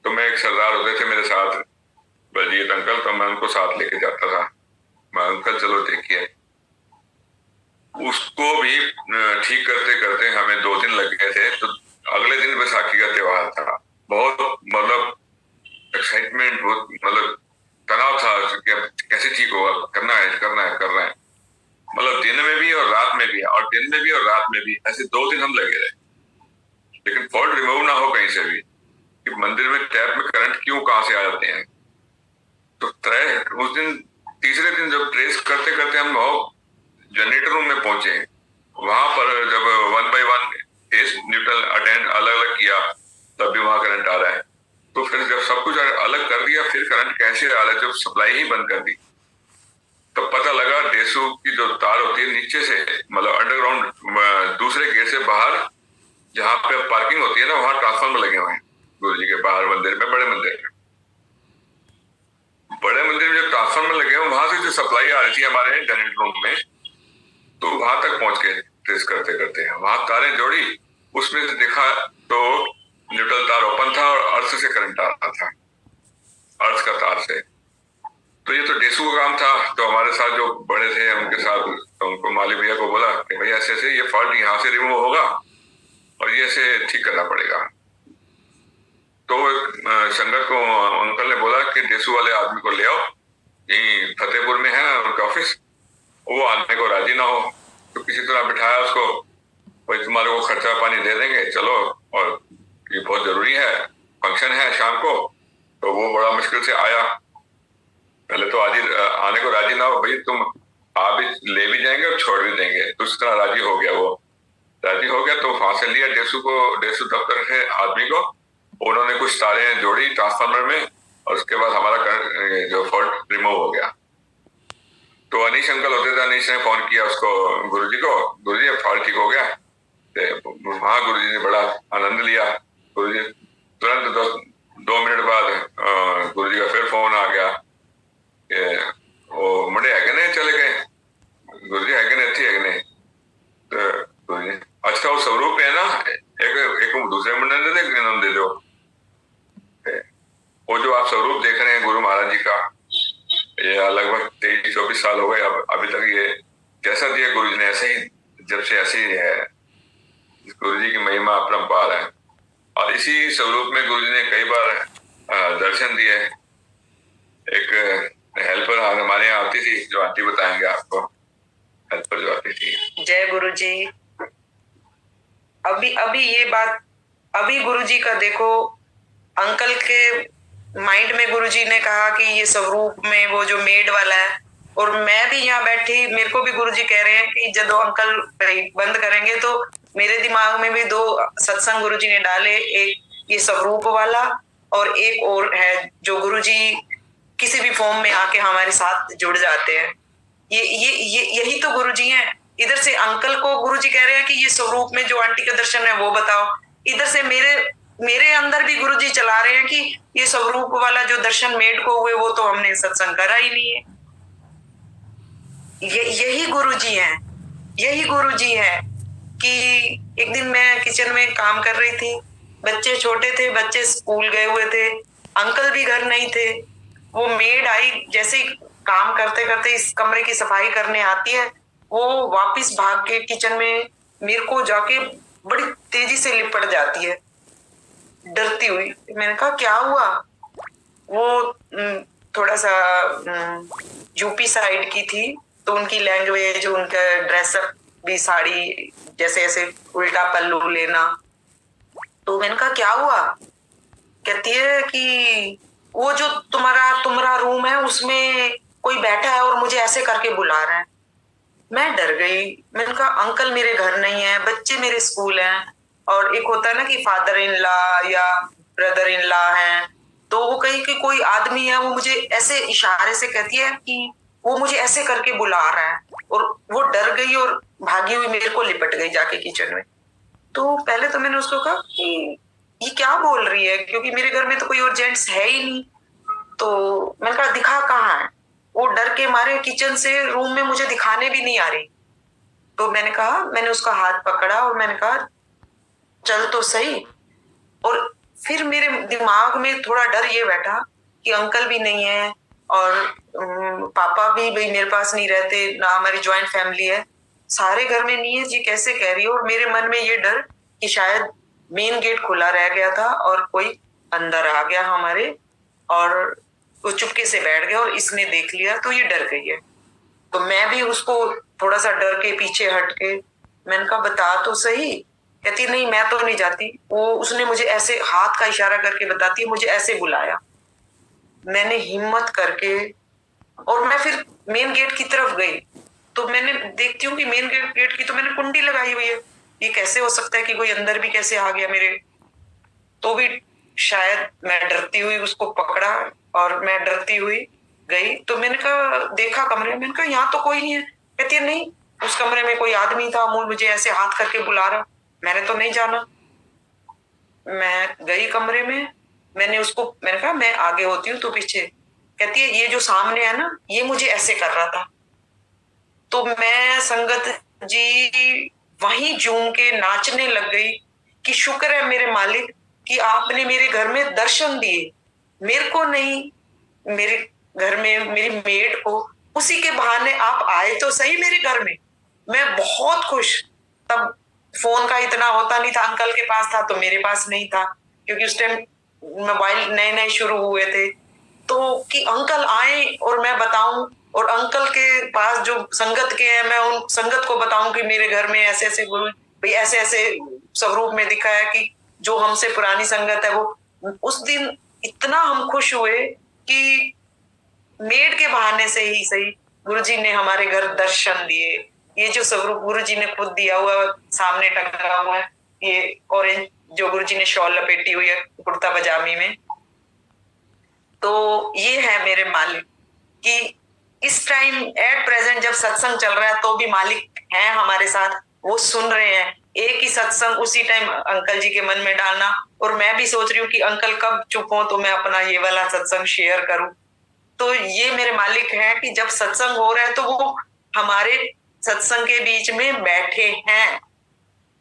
तो मैं, एक सरदार होते थे मेरे साथ, बलजीत अंकल, उसको भी ठीक करते करते हमें 2 दिन लग गए थे। तो अगले दिन बैसाखी का त्योहार था। बहुत मतलब एक्साइटमेंट, बहुत मतलब तनाव था कि अब कैसे ठीक होगा, करना है करना है करना है। मतलब दिन में भी और रात में भी, और दिन में भी और रात में भी, ऐसे 2 दिन हम लगे रहे। लेकिन फॉल्ट रिमूव ना हो कहीं से भी, कि मंदिर में टैप में करंट क्यों कहां से आ जाते हैं। तो तय उस दिन, तीसरे दिन जब ट्रेस करते करते हम जनरेटर रूम में पहुंचे, वहां पर जब 1 बाय 1 केस न्यूट्रल अटेंड अलग अलग किया, तब भी वहां करंट आ रहा है। तो फिर जब सब कुछ अलग कर दिया, फिर करंट कैसे आ रहा है, जब सप्लाई ही बंद कर दी, तब पता लगा डेसू की जो तार होती है नीचे से, मतलब अंडरग्राउंड दूसरे गेट से बाहर जहाँ पे पार्किंग होती है ना, वहां ट्रांसफार्मर लगे हुए हैं गुरु जी के बाहर मंदिर में, बड़े मंदिर में। बड़े मंदिर में जो ट्रांसफार्मर लगे हुए, वहां से जो सप्लाई आ रही थी हमारे जनरेटर रूम में, तो वहां तक पहुंच के ट्रेस करते करते वहां तारें जोड़ी, उसमें से देखा तो न्यूट्रल तार ओपन था और अर्थ से करंट आ रहा था, अर्थ का तार से। तो ये तो डेसू का काम था। तो हमारे साथ जो बड़े थे उनके साथ, तो उनको माली भैया को बोला कि भैया ऐसे ऐसे ये फॉल्ट यहाँ से रिमूव होगा और ये ऐसे ठीक करना पड़ेगा। तो संगत को अंकल ने बोला कि डेसू वाले आदमी को ले आओ, यही फतेहपुर में है उनका ऑफिस, वो आने को राजी ना हो, तो किसी तरह बिठाया उसको, भाई तुम्हारे को खर्चा पानी दे देंगे, चलो, और ये बहुत जरूरी है, फंक्शन है शाम को। तो वो बड़ा मुश्किल से आया। पहले तो आज आने को राजी ना हो, भाई तुम आ भी ले भी जाएंगे और छोड़ भी देंगे, तो उस तरह राजी हो गया। वो राजी हो गया तो वहां से लिया डेसू को, डेसू दफ्तर के आदमी को, उन्होंने कुछ तारें जोड़ी ट्रांसफार्मर में, और उसके बाद हमारा जो फॉल्ट रिमूव हो गया। तो अनीश अंकल होते थे, अनीश ने फोन किया उसको, गुरुजी को, गुरुजी फॉल्ट ठीक हो गया। हाँ, गुरुजी ने बड़ा आनंद लिया। गुरुजी तुरंत 2 मिनट बाद गुरुजी का फिर फोन आ गया कि वो मुंडे है कि नहीं चले गए, गुरुजी है कि नहीं, अच्छी है कि नहीं। तो गुरुजी, अच्छा वो स्वरूप है ना, एक दूसरे मुंडे ने दे दो, वो जो आप स्वरूप देख रहे हैं गुरु महाराज जी का, ये लगभग 23-24 साल हो गए अब, अभी तक ये जैसा दिया गुरु जी ने ऐसे ही, जब से ऐसे ही है। गुरु जी की महिमा अपरंपार है। और इसी स्वरूप में गुरु जी ने कई बार दर्शन दिए। एक हेल्पर हमारे यहाँ आती थी, जो आंटी बताएंगे आपको, हेल्पर जो आती थी। जय गुरु जी। अभी ये बात, अभी गुरु जी का देखो, अंकल के माइंड में गुरुजी ने कहा कि ये स्वरूप में वो जो मेड वाला है, और मैं भी यहाँ बैठी, मेरे को भी गुरुजी कह रहे हैं कि जब अंकल बंद करेंगे, तो मेरे दिमाग में भी 2 सत्संग गुरुजी ने डाले, एक ये स्वरूप वाला और एक और है जो गुरुजी किसी भी फॉर्म में आके हमारे साथ जुड़ जाते हैं। यही तो गुरुजी हैं। इधर से अंकल को गुरुजी कह रहे हैं कि ये स्वरूप में जो आंटी का दर्शन है वो बताओ, इधर से मेरे अंदर भी गुरुजी चला रहे हैं कि ये स्वरूप वाला जो दर्शन मेड को हुए वो तो हमने सत्संग करा ही नहीं है। यही गुरुजी हैं, यही गुरुजी है कि एक दिन मैं किचन में काम कर रही थी, बच्चे छोटे थे, बच्चे स्कूल गए हुए थे, अंकल भी घर नहीं थे। वो मेड आई, जैसे ही काम करते करते इस कमरे की सफाई करने आती है, वो वापस भाग के किचन में मेरे को जाके बड़ी तेजी से लिपट जाती है, डरती हुई। मैंने कहा क्या हुआ? वो थोड़ा सा यूपी साइड की थी, तो उनकी लैंग्वेज, उनका ड्रेसअप भी, साड़ी जैसे ऐसे उल्टा पल्लू लेना। तो मैंने कहा क्या हुआ? कहती है कि वो जो तुम्हारा रूम है उसमें कोई बैठा है और मुझे ऐसे करके बुला रहा है। मैं डर गई। मैंने कहा अंकल मेरे घर नहीं है, बच्चे मेरे स्कूल हैं, और एक होता है ना कि फादर इन लॉ या ब्रदर इन लॉ है, तो वो कहीं कि कोई आदमी है, वो मुझे ऐसे इशारे से कहती है कि वो मुझे ऐसे करके बुला रहा है, और वो डर गई और भागी हुई मेरे को लिपट गई जाके किचन में। तो पहले तो मैंने उसको कहा कि ये क्या बोल रही है, क्योंकि मेरे घर में तो कोई और जेंट्स है ही नहीं। तो मैंने कहा दिखा कहाँ है? वो डर के मारे किचन से रूम में मुझे दिखाने भी नहीं आ रही। तो मैंने उसका हाथ पकड़ा और मैंने कहा चल तो सही। और फिर मेरे दिमाग में थोड़ा डर ये बैठा कि अंकल भी नहीं है और पापा भी मेरे पास नहीं रहते, ना हमारी ज्वाइंट फैमिली है, सारे घर में नहीं है जी, कैसे कह रही हो। और मेरे मन में ये डर कि शायद मेन गेट खुला रह गया था और कोई अंदर आ गया हमारे, और वो चुपके से बैठ गया और इसने देख लिया तो ये डर गई है। तो मैं भी उसको थोड़ा सा डर के पीछे हट के मैंने कहा बता तो सही। कहती नहीं मैं तो नहीं जाती। वो उसने मुझे ऐसे हाथ का इशारा करके बताती है, मुझे ऐसे बुलाया। मैंने हिम्मत करके और मैं फिर मेन गेट की तरफ गई। तो मैंने देखती हूँ कि मेन गेट की तो मैंने कुंडी लगाई हुई है, ये कैसे हो सकता है कि कोई अंदर भी कैसे आ गया मेरे। तो भी शायद मैं डरती हुई उसको पकड़ा और मैं डरती हुई गई। तो मैंने कहा देखा कमरे में, मैंने कहा यहाँ तो कोई नहीं है। कहती है नहीं, उस कमरे में कोई आदमी था, मुझे ऐसे हाथ करके बुला रहा, मैंने तो नहीं जाना। मैं गई कमरे में, मैंने कहा मैं आगे होती हूँ तो पीछे। कहती है ये जो सामने है ना, ये मुझे ऐसे कर रहा था। तो मैं संगत जी वहीं झूम के नाचने लग गई कि शुक्र है मेरे मालिक कि आपने मेरे घर में दर्शन दिए, मेरे को नहीं, मेरे घर में मेरी मेड को। उसी के बहाने आप आए तो सही मेरे घर में। मैं बहुत खुश। तब फोन का इतना होता नहीं था, अंकल के पास था तो मेरे पास नहीं था, क्योंकि उस टाइम मोबाइल नए नए शुरू हुए थे। तो कि अंकल आए और मैं बताऊं, और अंकल के पास जो संगत के हैं मैं उन संगत को बताऊं कि मेरे घर में ऐसे ऐसे गुरु भाई ऐसे ऐसे स्वरूप में दिखा है कि जो हमसे पुरानी संगत है वो। उस दिन इतना हम खुश हुए कि मेड के बहाने से ही सही गुरुजी ने हमारे घर दर्शन दिए। ये जो स्वरूप गुरुजी ने खुद दिया हुआ सामने टंगा हुआ है, ये ऑरेंज जो गुरुजी ने शॉल लपेटी हुई है कुर्ता पजामी में, तो ये है मेरे मालिक कि इस टाइम एट प्रेजेंट जब सत्संग चल रहा है तो भी मालिक हैं हमारे साथ, वो सुन रहे हैं। एक ही सत्संग उसी टाइम अंकल जी के मन में डालना, और मैं भी सोच रही हूँ कि अंकल कब चुप हो तो मैं अपना ये वाला सत्संग शेयर करूं। तो ये मेरे मालिक हैं कि जब सत्संग हो रहा है तो वो हमारे सत्संग के बीच में बैठे हैं,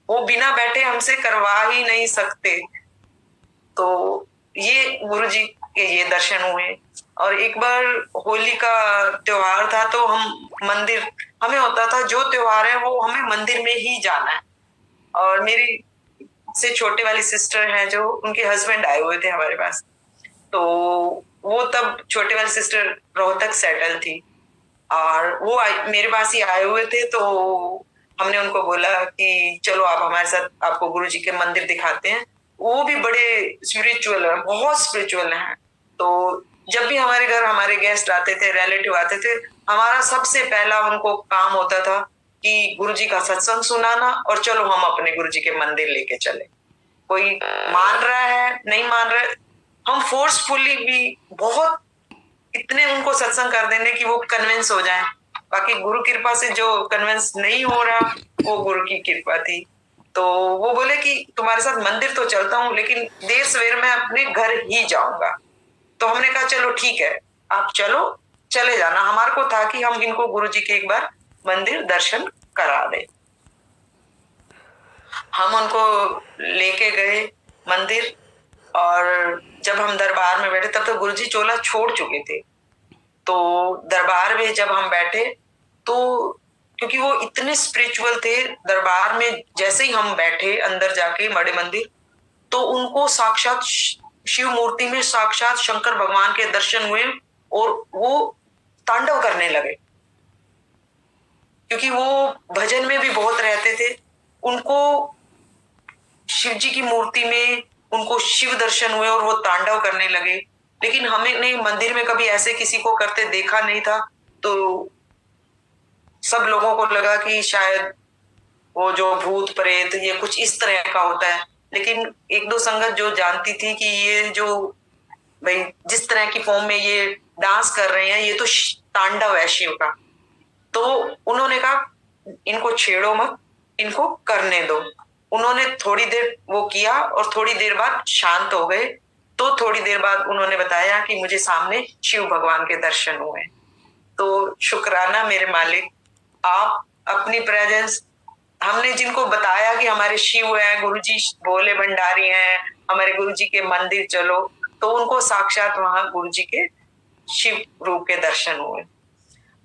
वो बिना बैठे हमसे करवा ही नहीं सकते। तो ये गुरुजी के ये दर्शन हुए। और एक बार होली का त्योहार था तो हम मंदिर, हमें होता था जो त्योहार है वो हमें मंदिर में ही जाना है। और मेरी से छोटे वाली सिस्टर है जो, उनके हस्बैंड आए हुए थे हमारे पास। तो वो तब छोटे वाली सिस्टर रोहतक सेटल थी और वो मेरे पास ही आए हुए थे। तो हमने उनको बोला कि चलो आप हमारे साथ, आपको गुरुजी के मंदिर दिखाते हैं। वो भी बड़े स्पिरिचुअल है, बहुत स्पिरिचुअल है। तो जब भी हमारे घर हमारे गेस्ट आते थे, रिलेटिव आते थे, हमारा सबसे पहला उनको काम होता था कि गुरुजी का सत्संग सुनाना और चलो हम अपने गुरुजी के मंदिर लेके चले। कोई मान रहा है नहीं मान रहा है, हम फोर्सफुली भी बहुत इतने उनको सत्संग कर देने कि वो कन्विंस हो जाए। बाकी गुरु कृपा से जो कन्विंस नहीं हो रहा वो गुरु की कृपा थी। तो वो बोले कि तुम्हारे साथ मंदिर तो चलता हूँ लेकिन देर सवेर मैं अपने घर ही जाऊंगा। तो हमने कहा चलो ठीक है, आप चलो, चले जाना। हमारे को था कि हम इनको गुरुजी के एक बार मंदिर दर्शन करा दें। हम उनको लेके गए मंदिर, और जब हम दरबार में बैठे तब तो गुरुजी चोला छोड़ चुके थे। तो दरबार में जब हम बैठे तो क्योंकि वो इतने स्पिरिचुअल थे, दरबार में जैसे ही हम बैठे अंदर जाके बड़े मंदिर, तो उनको साक्षात शिव मूर्ति में साक्षात शंकर भगवान के दर्शन हुए और वो तांडव करने लगे। क्योंकि वो भजन में भी बहुत रहते थे, उनको शिव जी की मूर्ति में उनको शिव दर्शन हुए और वो तांडव करने लगे। लेकिन हमने मंदिर में कभी ऐसे किसी को करते देखा नहीं था। तो सब लोगों को लगा कि शायद वो जो भूत प्रेत ये कुछ इस तरह का होता है। लेकिन एक दो संगत जो जानती थी कि ये जो भाई जिस तरह की फॉर्म में ये डांस कर रहे हैं ये तो तांडव है शिव का, तो उन्होंने कहा इनको छेड़ो मत, इनको करने दो। उन्होंने थोड़ी देर वो किया और थोड़ी देर बाद शांत हो गए। तो थोड़ी देर बाद उन्होंने बताया कि मुझे सामने शिव भगवान के दर्शन हुए। तो शुक्राना मेरे मालिक, आप अपनी प्रेजेंस, हमने जिनको बताया कि हमारे शिव हैं, गुरुजी भोले भंडारी हैं, हमारे गुरुजी के मंदिर चलो, तो उनको साक्षात वहां गुरुजी के शिव रूप के दर्शन हुए।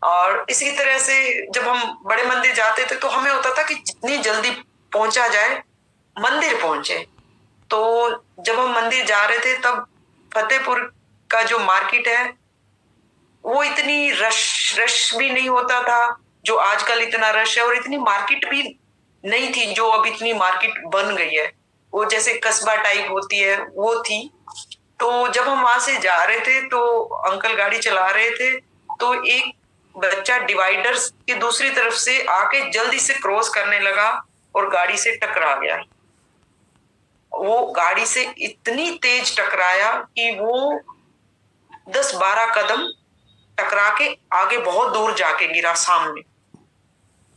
और इसी तरह से जब हम बड़े मंदिर जाते थे तो हमें होता था कि जितनी जल्दी पहुंचा जाए मंदिर पहुंचे। तो जब हम मंदिर जा रहे थे तब फतेहपुर का जो मार्केट है वो इतनी रश भी नहीं होता था जो आजकल इतना रश है, और इतनी मार्केट भी नहीं थी जो अब इतनी मार्केट बन गई है। वो जैसे कस्बा टाइप होती है वो थी। तो जब हम वहां से जा रहे थे तो अंकल गाड़ी चला रहे थे, तो एक बच्चा डिवाइडर की दूसरी तरफ से आके जल्दी से क्रॉस करने लगा और गाड़ी से टकरा गया। वो गाड़ी से इतनी तेज टकराया कि वो 10-12 कदम टकरा के आगे बहुत दूर जाके गिरा सामने।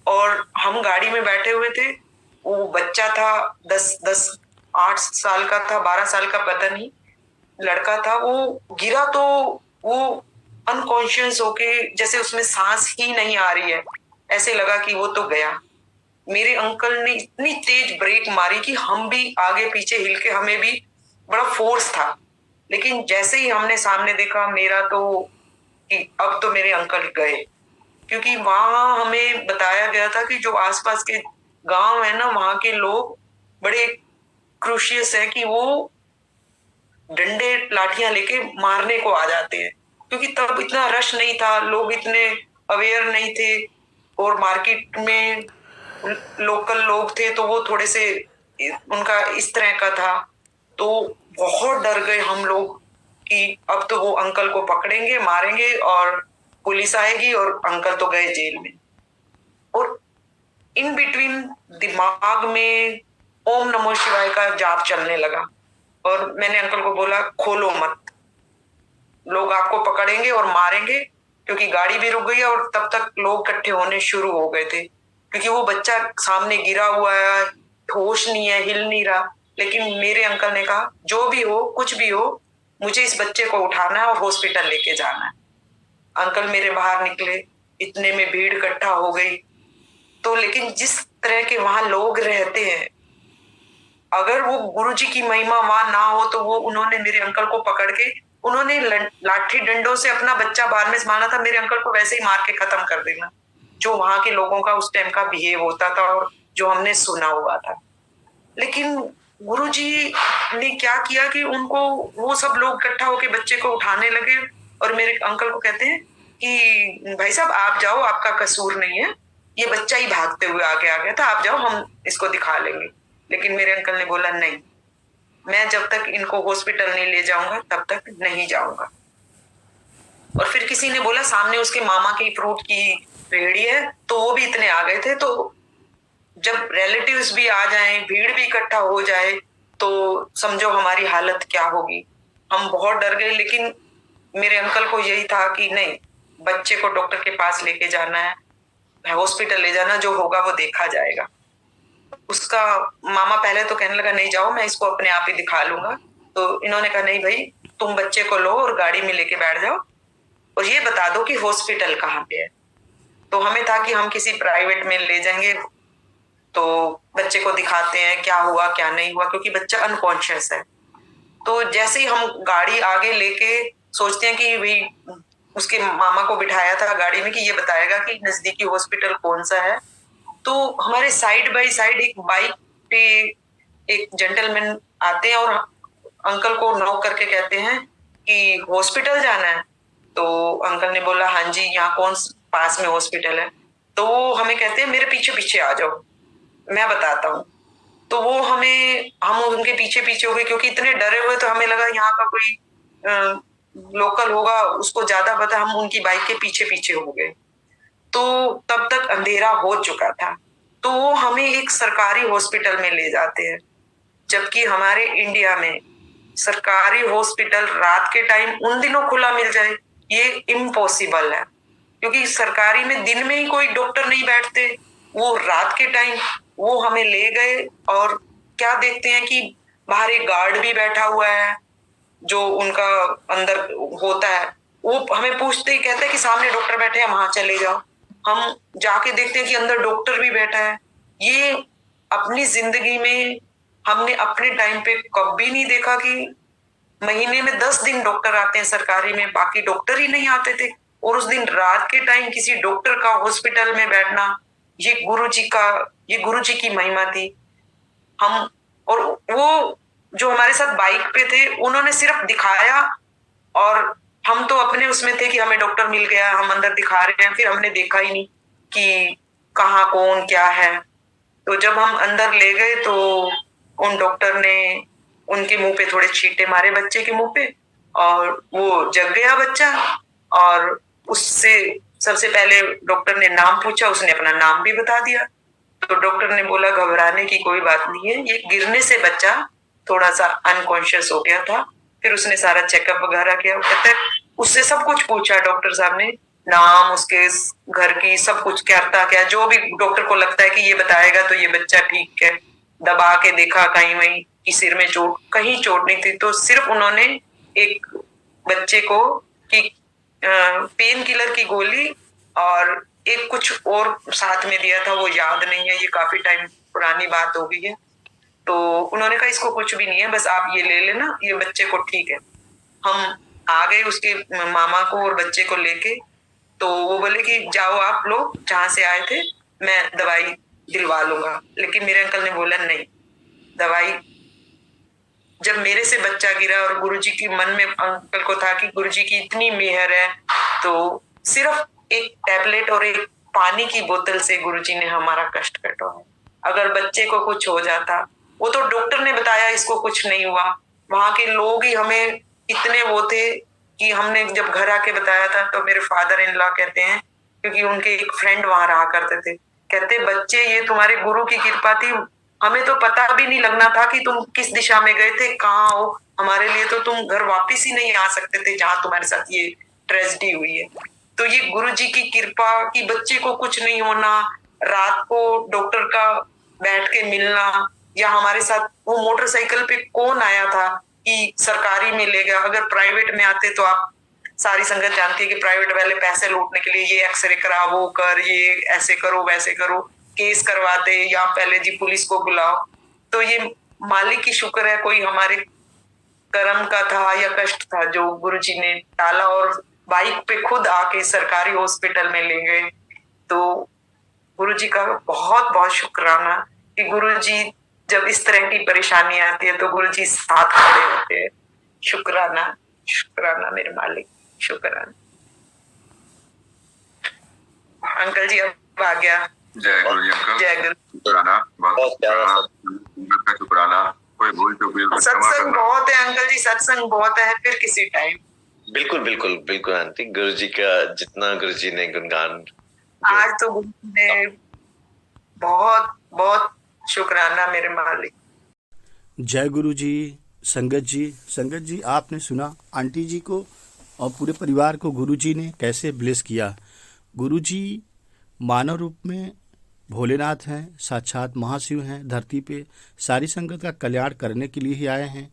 और हम गाड़ी में बैठे हुए थे, वो बच्चा था 8 साल का था, 12 साल का पता नहीं लड़का था। वो गिरा तो वो अनकॉन्शियस होके जैसे उसमें सांस ही नहीं आ रही है, ऐसे लगा कि वो तो गया। मेरे अंकल ने इतनी तेज ब्रेक मारी कि हम भी आगे पीछे हिल के, हमें भी बड़ा फोर्स था। लेकिन जैसे ही हमने सामने देखा मेरा तो कि अब तो मेरे अंकल गए, क्योंकि वहां हमें बताया गया था कि जो आसपास के गांव है ना, वहां के लोग बड़े क्रूशियस है कि वो डंडे लाठियां लेके मारने को आ जाते हैं, क्योंकि तब इतना रश नहीं था, लोग इतने अवेयर नहीं थे, और मार्केट में लोकल लोग थे तो वो थोड़े से उनका इस तरह का था। तो बहुत डर गए हम लोग कि अब तो वो अंकल को पकड़ेंगे, मारेंगे और पुलिस आएगी और अंकल तो गए जेल में। और इन बिटवीन दिमाग में ओम नमो शिवाय का जाप चलने लगा, और मैंने अंकल को बोला खोलो मत, लोग आपको पकड़ेंगे और मारेंगे, क्योंकि गाड़ी भी रुक गई है और तब तक लोग इकट्ठे होने शुरू हो गए थे, क्योंकि वो बच्चा सामने गिरा हुआ है, होश नहीं है, हिल नहीं रहा। लेकिन मेरे अंकल ने कहा जो भी हो, कुछ भी हो, मुझे इस बच्चे को उठाना है और हॉस्पिटल लेके जाना है। अंकल मेरे बाहर निकले, इतने में भीड़ इकट्ठा हो गई। तो लेकिन जिस तरह के वहां लोग रहते हैं, अगर वो गुरुजी की महिमा वहां ना हो तो वो उन्होंने मेरे अंकल को पकड़ के, उन्होंने लाठी डंडों से अपना बच्चा बाहर में संभाला था, मेरे अंकल को वैसे ही मार के खत्म कर देना, जो वहां के लोगों का उस टाइम का बिहेव होता था और जो हमने सुना हुआ था। लेकिन गुरुजी ने क्या किया कि उनको, वो सब लोग इकट्ठा होके बच्चे को उठाने लगे और मेरे अंकल को कहते हैं कि भाई साहब आप जाओ, आपका कसूर नहीं है, ये बच्चा ही भागते हुए आगे आ गया था, आप जाओ, हम इसको दिखा लेंगे। लेकिन मेरे अंकल ने बोला नहीं, मैं जब तक इनको हॉस्पिटल नहीं ले जाऊंगा तब तक नहीं जाऊंगा। और फिर किसी ने बोला सामने उसके मामा की फ्रूट की रेहड़ी है, तो वो भी इतने आ गए थे। तो जब रिलेटिव्स भी आ जाएं, भीड़ भी इकट्ठा हो जाए, तो समझो हमारी हालत क्या होगी। हम बहुत डर गए, लेकिन मेरे अंकल को यही था कि नहीं, बच्चे को डॉक्टर के पास लेके जाना है, हॉस्पिटल ले जाना, जो होगा वो देखा जाएगा। उसका मामा पहले तो कहने लगा नहीं जाओ, मैं इसको अपने आप ही दिखा लूंगा। तो इन्होंने कहा नहीं भाई, तुम बच्चे को लो और गाड़ी में लेके बैठ जाओ और ये बता दो कि हॉस्पिटल कहाँ पे है। तो हमें था कि हम किसी प्राइवेट में ले जाएंगे तो बच्चे को दिखाते हैं क्या हुआ क्या नहीं हुआ, क्योंकि बच्चा अनकॉन्शियस है। तो जैसे ही हम गाड़ी आगे लेके सोचते हैं कि भाई, उसके मामा को बिठाया था गाड़ी में कि ये बताएगा कि नजदीकी हॉस्पिटल कौन सा है। तो हमारे साइड बाय साइड एक बाइक पे एक जेंटलमैन आते हैं और अंकल को नॉक करके कहते हैं कि हॉस्पिटल जाना है। तो अंकल ने बोला हाँ जी, यहाँ कौन पास में हॉस्पिटल है। तो वो हमें कहते हैं मेरे पीछे पीछे आ जाओ, मैं बताता हूँ। तो वो हम उनके पीछे पीछे हो गए, क्योंकि इतने डरे हुए तो हमें लगा यहाँ का कोई लोकल होगा, उसको ज्यादा पता। हम उनकी बाइक के पीछे पीछे हो गए। तो तब तक अंधेरा हो चुका था। तो वो हमें एक सरकारी हॉस्पिटल में ले जाते हैं, जबकि हमारे इंडिया में सरकारी हॉस्पिटल रात के टाइम उन दिनों खुला मिल जाए ये इम्पॉसिबल है, क्योंकि सरकारी में दिन में ही कोई डॉक्टर नहीं बैठते। वो रात के टाइम वो हमें ले गए और क्या देखते हैं कि बाहर एक गार्ड भी बैठा हुआ है जो उनका अंदर होता है। वो हमें पूछते ही कहते हैं कि सामने डॉक्टर बैठे हैं, वहां चले जाओ। हम जाके देखते हैं कि अंदर डॉक्टर भी बैठा है। ये अपनी जिंदगी में हमने अपने टाइम पे कभी नहीं देखा कि महीने में 10 दिन डॉक्टर आते हैं सरकारी में, बाकी डॉक्टर ही नहीं आते थे। और उस दिन रात के टाइम किसी डॉक्टर का हॉस्पिटल में बैठना, ये गुरुजी की महिमा थी। हम और वो जो हमारे साथ बाइक पे थे, उन्होंने सिर्फ दिखाया और हम तो अपने उसमें थे कि हमें डॉक्टर मिल गया, हम अंदर दिखा रहे हैं, फिर हमने देखा ही नहीं कि कहाँ कौन क्या है। तो जब हम अंदर ले गए तो उन डॉक्टर ने उनके मुंह पे थोड़े छींटे मारे बच्चे के मुंह पे, और वो जग गया बच्चा। और उससे सबसे पहले डॉक्टर ने नाम पूछा, उसने अपना नाम भी बता दिया। तो डॉक्टर ने बोला घबराने की कोई बात नहीं है, ये गिरने से बच्चा थोड़ा सा अनकॉन्शियस हो गया था। फिर उसने सारा चेकअप वगैरह किया, कहते हैं उससे सब कुछ पूछा डॉक्टर साहब ने, नाम, उसके घर की सब कुछ, करता क्या, जो भी डॉक्टर को लगता है कि ये बताएगा तो ये बच्चा ठीक है। दबा के देखा कहीं वहीं कि सिर में चोट, कहीं चोट नहीं थी। तो सिर्फ उन्होंने एक बच्चे को कि पेन किलर की गोली और एक कुछ और साथ में दिया था, वो याद नहीं है, ये काफी टाइम पुरानी बात हो गई है। तो उन्होंने कहा इसको कुछ भी नहीं है, बस आप ये ले लेना, ये बच्चे को ठीक है। हम आ गए उसके मामा को और बच्चे को लेके। तो वो बोले कि जाओ आप लोग जहां से आए थे, मैं दवाई दिलवा लूंगा। लेकिन मेरे अंकल ने बोला नहीं, दवाई, जब मेरे से बच्चा गिरा और गुरुजी की मन में अंकल को था कि गुरुजी की इतनी मेहर है, तो सिर्फ एक टैबलेट और एक पानी की बोतल से गुरुजी ने हमारा कष्ट कटवाया। अगर बच्चे को कुछ हो जाता, वो तो डॉक्टर ने बताया इसको कुछ नहीं हुआ, वहां के लोग ही हमें इतने वो थे कि हमने जब घर आके बताया था तो मेरे फादर इन लॉ कहते हैं, क्योंकि उनके एक फ्रेंड वहां रहा करते थे, कहते बच्चे ये तुम्हारे गुरु की कृपा थी, हमें तो पता भी नहीं लगना था कि तुम किस दिशा में गए थे, कहाँ हो, हमारे लिए तो तुम घर वापिस ही नहीं आ सकते थे जहां तुम्हारे साथ ये ट्रेजेडी हुई है। तो ये गुरुजी की कृपा कि बच्चे को कुछ नहीं होना, रात को डॉक्टर का बैठ के मिलना, या हमारे साथ वो मोटरसाइकिल पे कौन आया था कि सरकारी में ले गया, अगर प्राइवेट में आते तो आप सारी संगत जानती है कि प्राइवेट वाले पैसे लूटने के लिए ये एक्सरे करा, वो कर, ये ऐसे करो वैसे करो, केस करवाते, या पहले जी पुलिस को बुलाओ। तो ये मालिक की शुक्र है, कोई हमारे कर्म का था या कष्ट था जो गुरुजी ने टाला और बाइक पे खुद आके सरकारी हॉस्पिटल में ले गए। तो गुरुजी का बहुत बहुत शुक्राना कि गुरुजी जब इस तरह की परेशानी आती है तो गुरुजी साथ खड़े होते हैं। शुक्राना, शुक्राना मेरे मालिक, शुक्राना। अंकल जी अब आ गया। जय गुरु जी अंकल। जय गुरु। शुक्राना, बहुत प्यारा शुक्राना। कोई भूल चूक हुई तो क्षमा सत्संग करना। बहुत है अंकल जी, सत्संग बहुत है, फिर किसी टाइम। बिल्कुल बिल्कुल बिल्कुल आंटी, गुरु जी का जितना गुरु जी ने गुणगान, आज तो गुरु ने बहुत बहुत शुक्राना मेरे मालिक। जय गुरु जी। संगत जी आपने सुना आंटी जी को और पूरे परिवार को गुरु जी ने कैसे ब्लेस किया। गुरु जी मानव रूप में भोलेनाथ हैं, साक्षात महाशिव हैं, धरती पे सारी संगत का कल्याण करने के लिए ही आए हैं।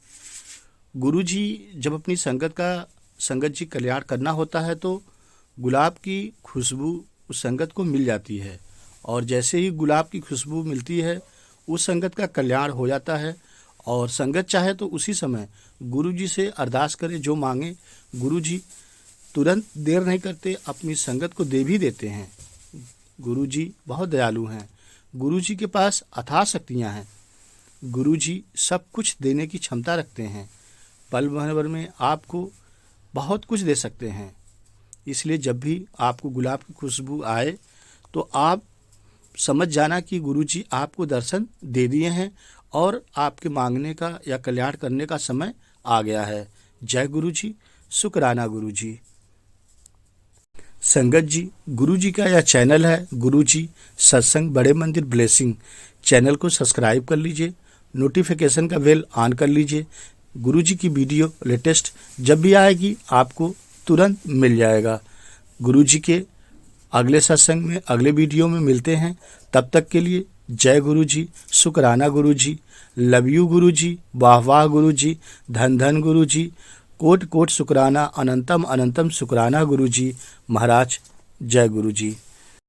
गुरु जी जब अपनी संगत जी कल्याण करना होता है तो गुलाब की खुशबू उस संगत को मिल जाती है, और जैसे ही गुलाब की खुशबू मिलती है उस संगत का कल्याण हो जाता है। और संगत चाहे तो उसी समय गुरु जी से अरदास करे, जो मांगे गुरु जी तुरंत देर नहीं करते, अपनी संगत को दे भी देते हैं। गुरु जी बहुत दयालु हैं, गुरु जी के पास अथाह शक्तियाँ हैं, गुरु जी सब कुछ देने की क्षमता रखते हैं, पल भर में आपको बहुत कुछ दे सकते हैं। इसलिए जब भी आपको गुलाब की खुशबू आए तो आप समझ जाना कि गुरु जी आपको दर्शन दे दिए हैं और आपके मांगने का या कल्याण करने का समय आ गया है। जय गुरु जी, शुक्राना गुरु जी। संगत जी, गुरु जी का यह चैनल है गुरु जी सत्संग बड़े मंदिर ब्लेसिंग। चैनल को सब्सक्राइब कर लीजिए, नोटिफिकेशन का बेल ऑन कर लीजिए। गुरु जी की वीडियो लेटेस्ट जब भी आएगी आपको तुरंत मिल जाएगा। गुरु जी के अगले सत्संग में, अगले वीडियो में मिलते हैं। तब तक के लिए जय गुरु जी, शुक्राना गुरु जी, लव यू गुरु जी, वाह वाह गुरु जी, धन धन गुरु जी, कोट कोट शुक्राना, अनंतम अनंतम शुक्राना गुरु जी महाराज। जय गुरु जी।